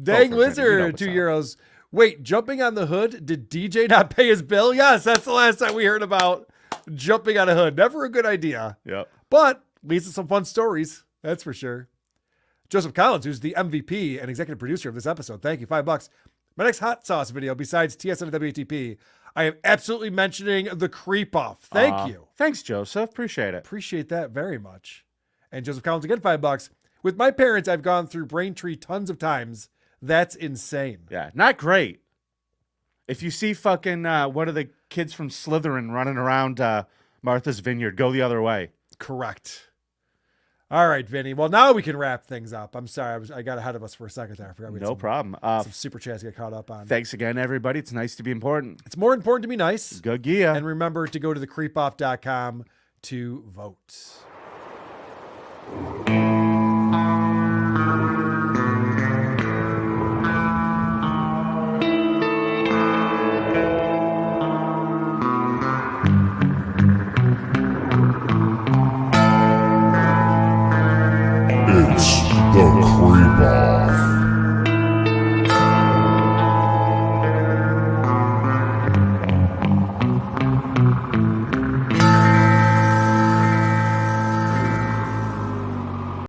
A: Dang
B: Go for it, Vinny. You know
A: Lizard,
B: what's
A: €2. Wait, jumping on the hood? Did DJ not pay his bill? Yes, that's the last time we heard about jumping on a hood. Never a good idea.
B: Yep.
A: But leads to some fun stories. That's for sure. Joseph Collins, who's the MVP and executive producer of this episode. Thank you. $5. My next hot sauce video, besides TSN and WATP, I am absolutely mentioning the creep off. Thank you.
B: Thanks, Joseph. Appreciate it.
A: Appreciate that very much. And Joseph Collins again, $5. With my parents, I've gone through Braintree tons of times. That's insane.
B: Yeah, not great. If you see fucking one of the kids from Slytherin running around Martha's Vineyard, go the other way.
A: Correct. All right, Vinny. Well, now we can wrap things up. I'm sorry. I got ahead of us for a second there. I forgot we had
B: No problem.
A: some super chats to get caught up on.
B: Thanks again, everybody. It's nice to be important.
A: It's more important to be nice.
B: Good gear.
A: And remember to go to thecreepoff.com to vote.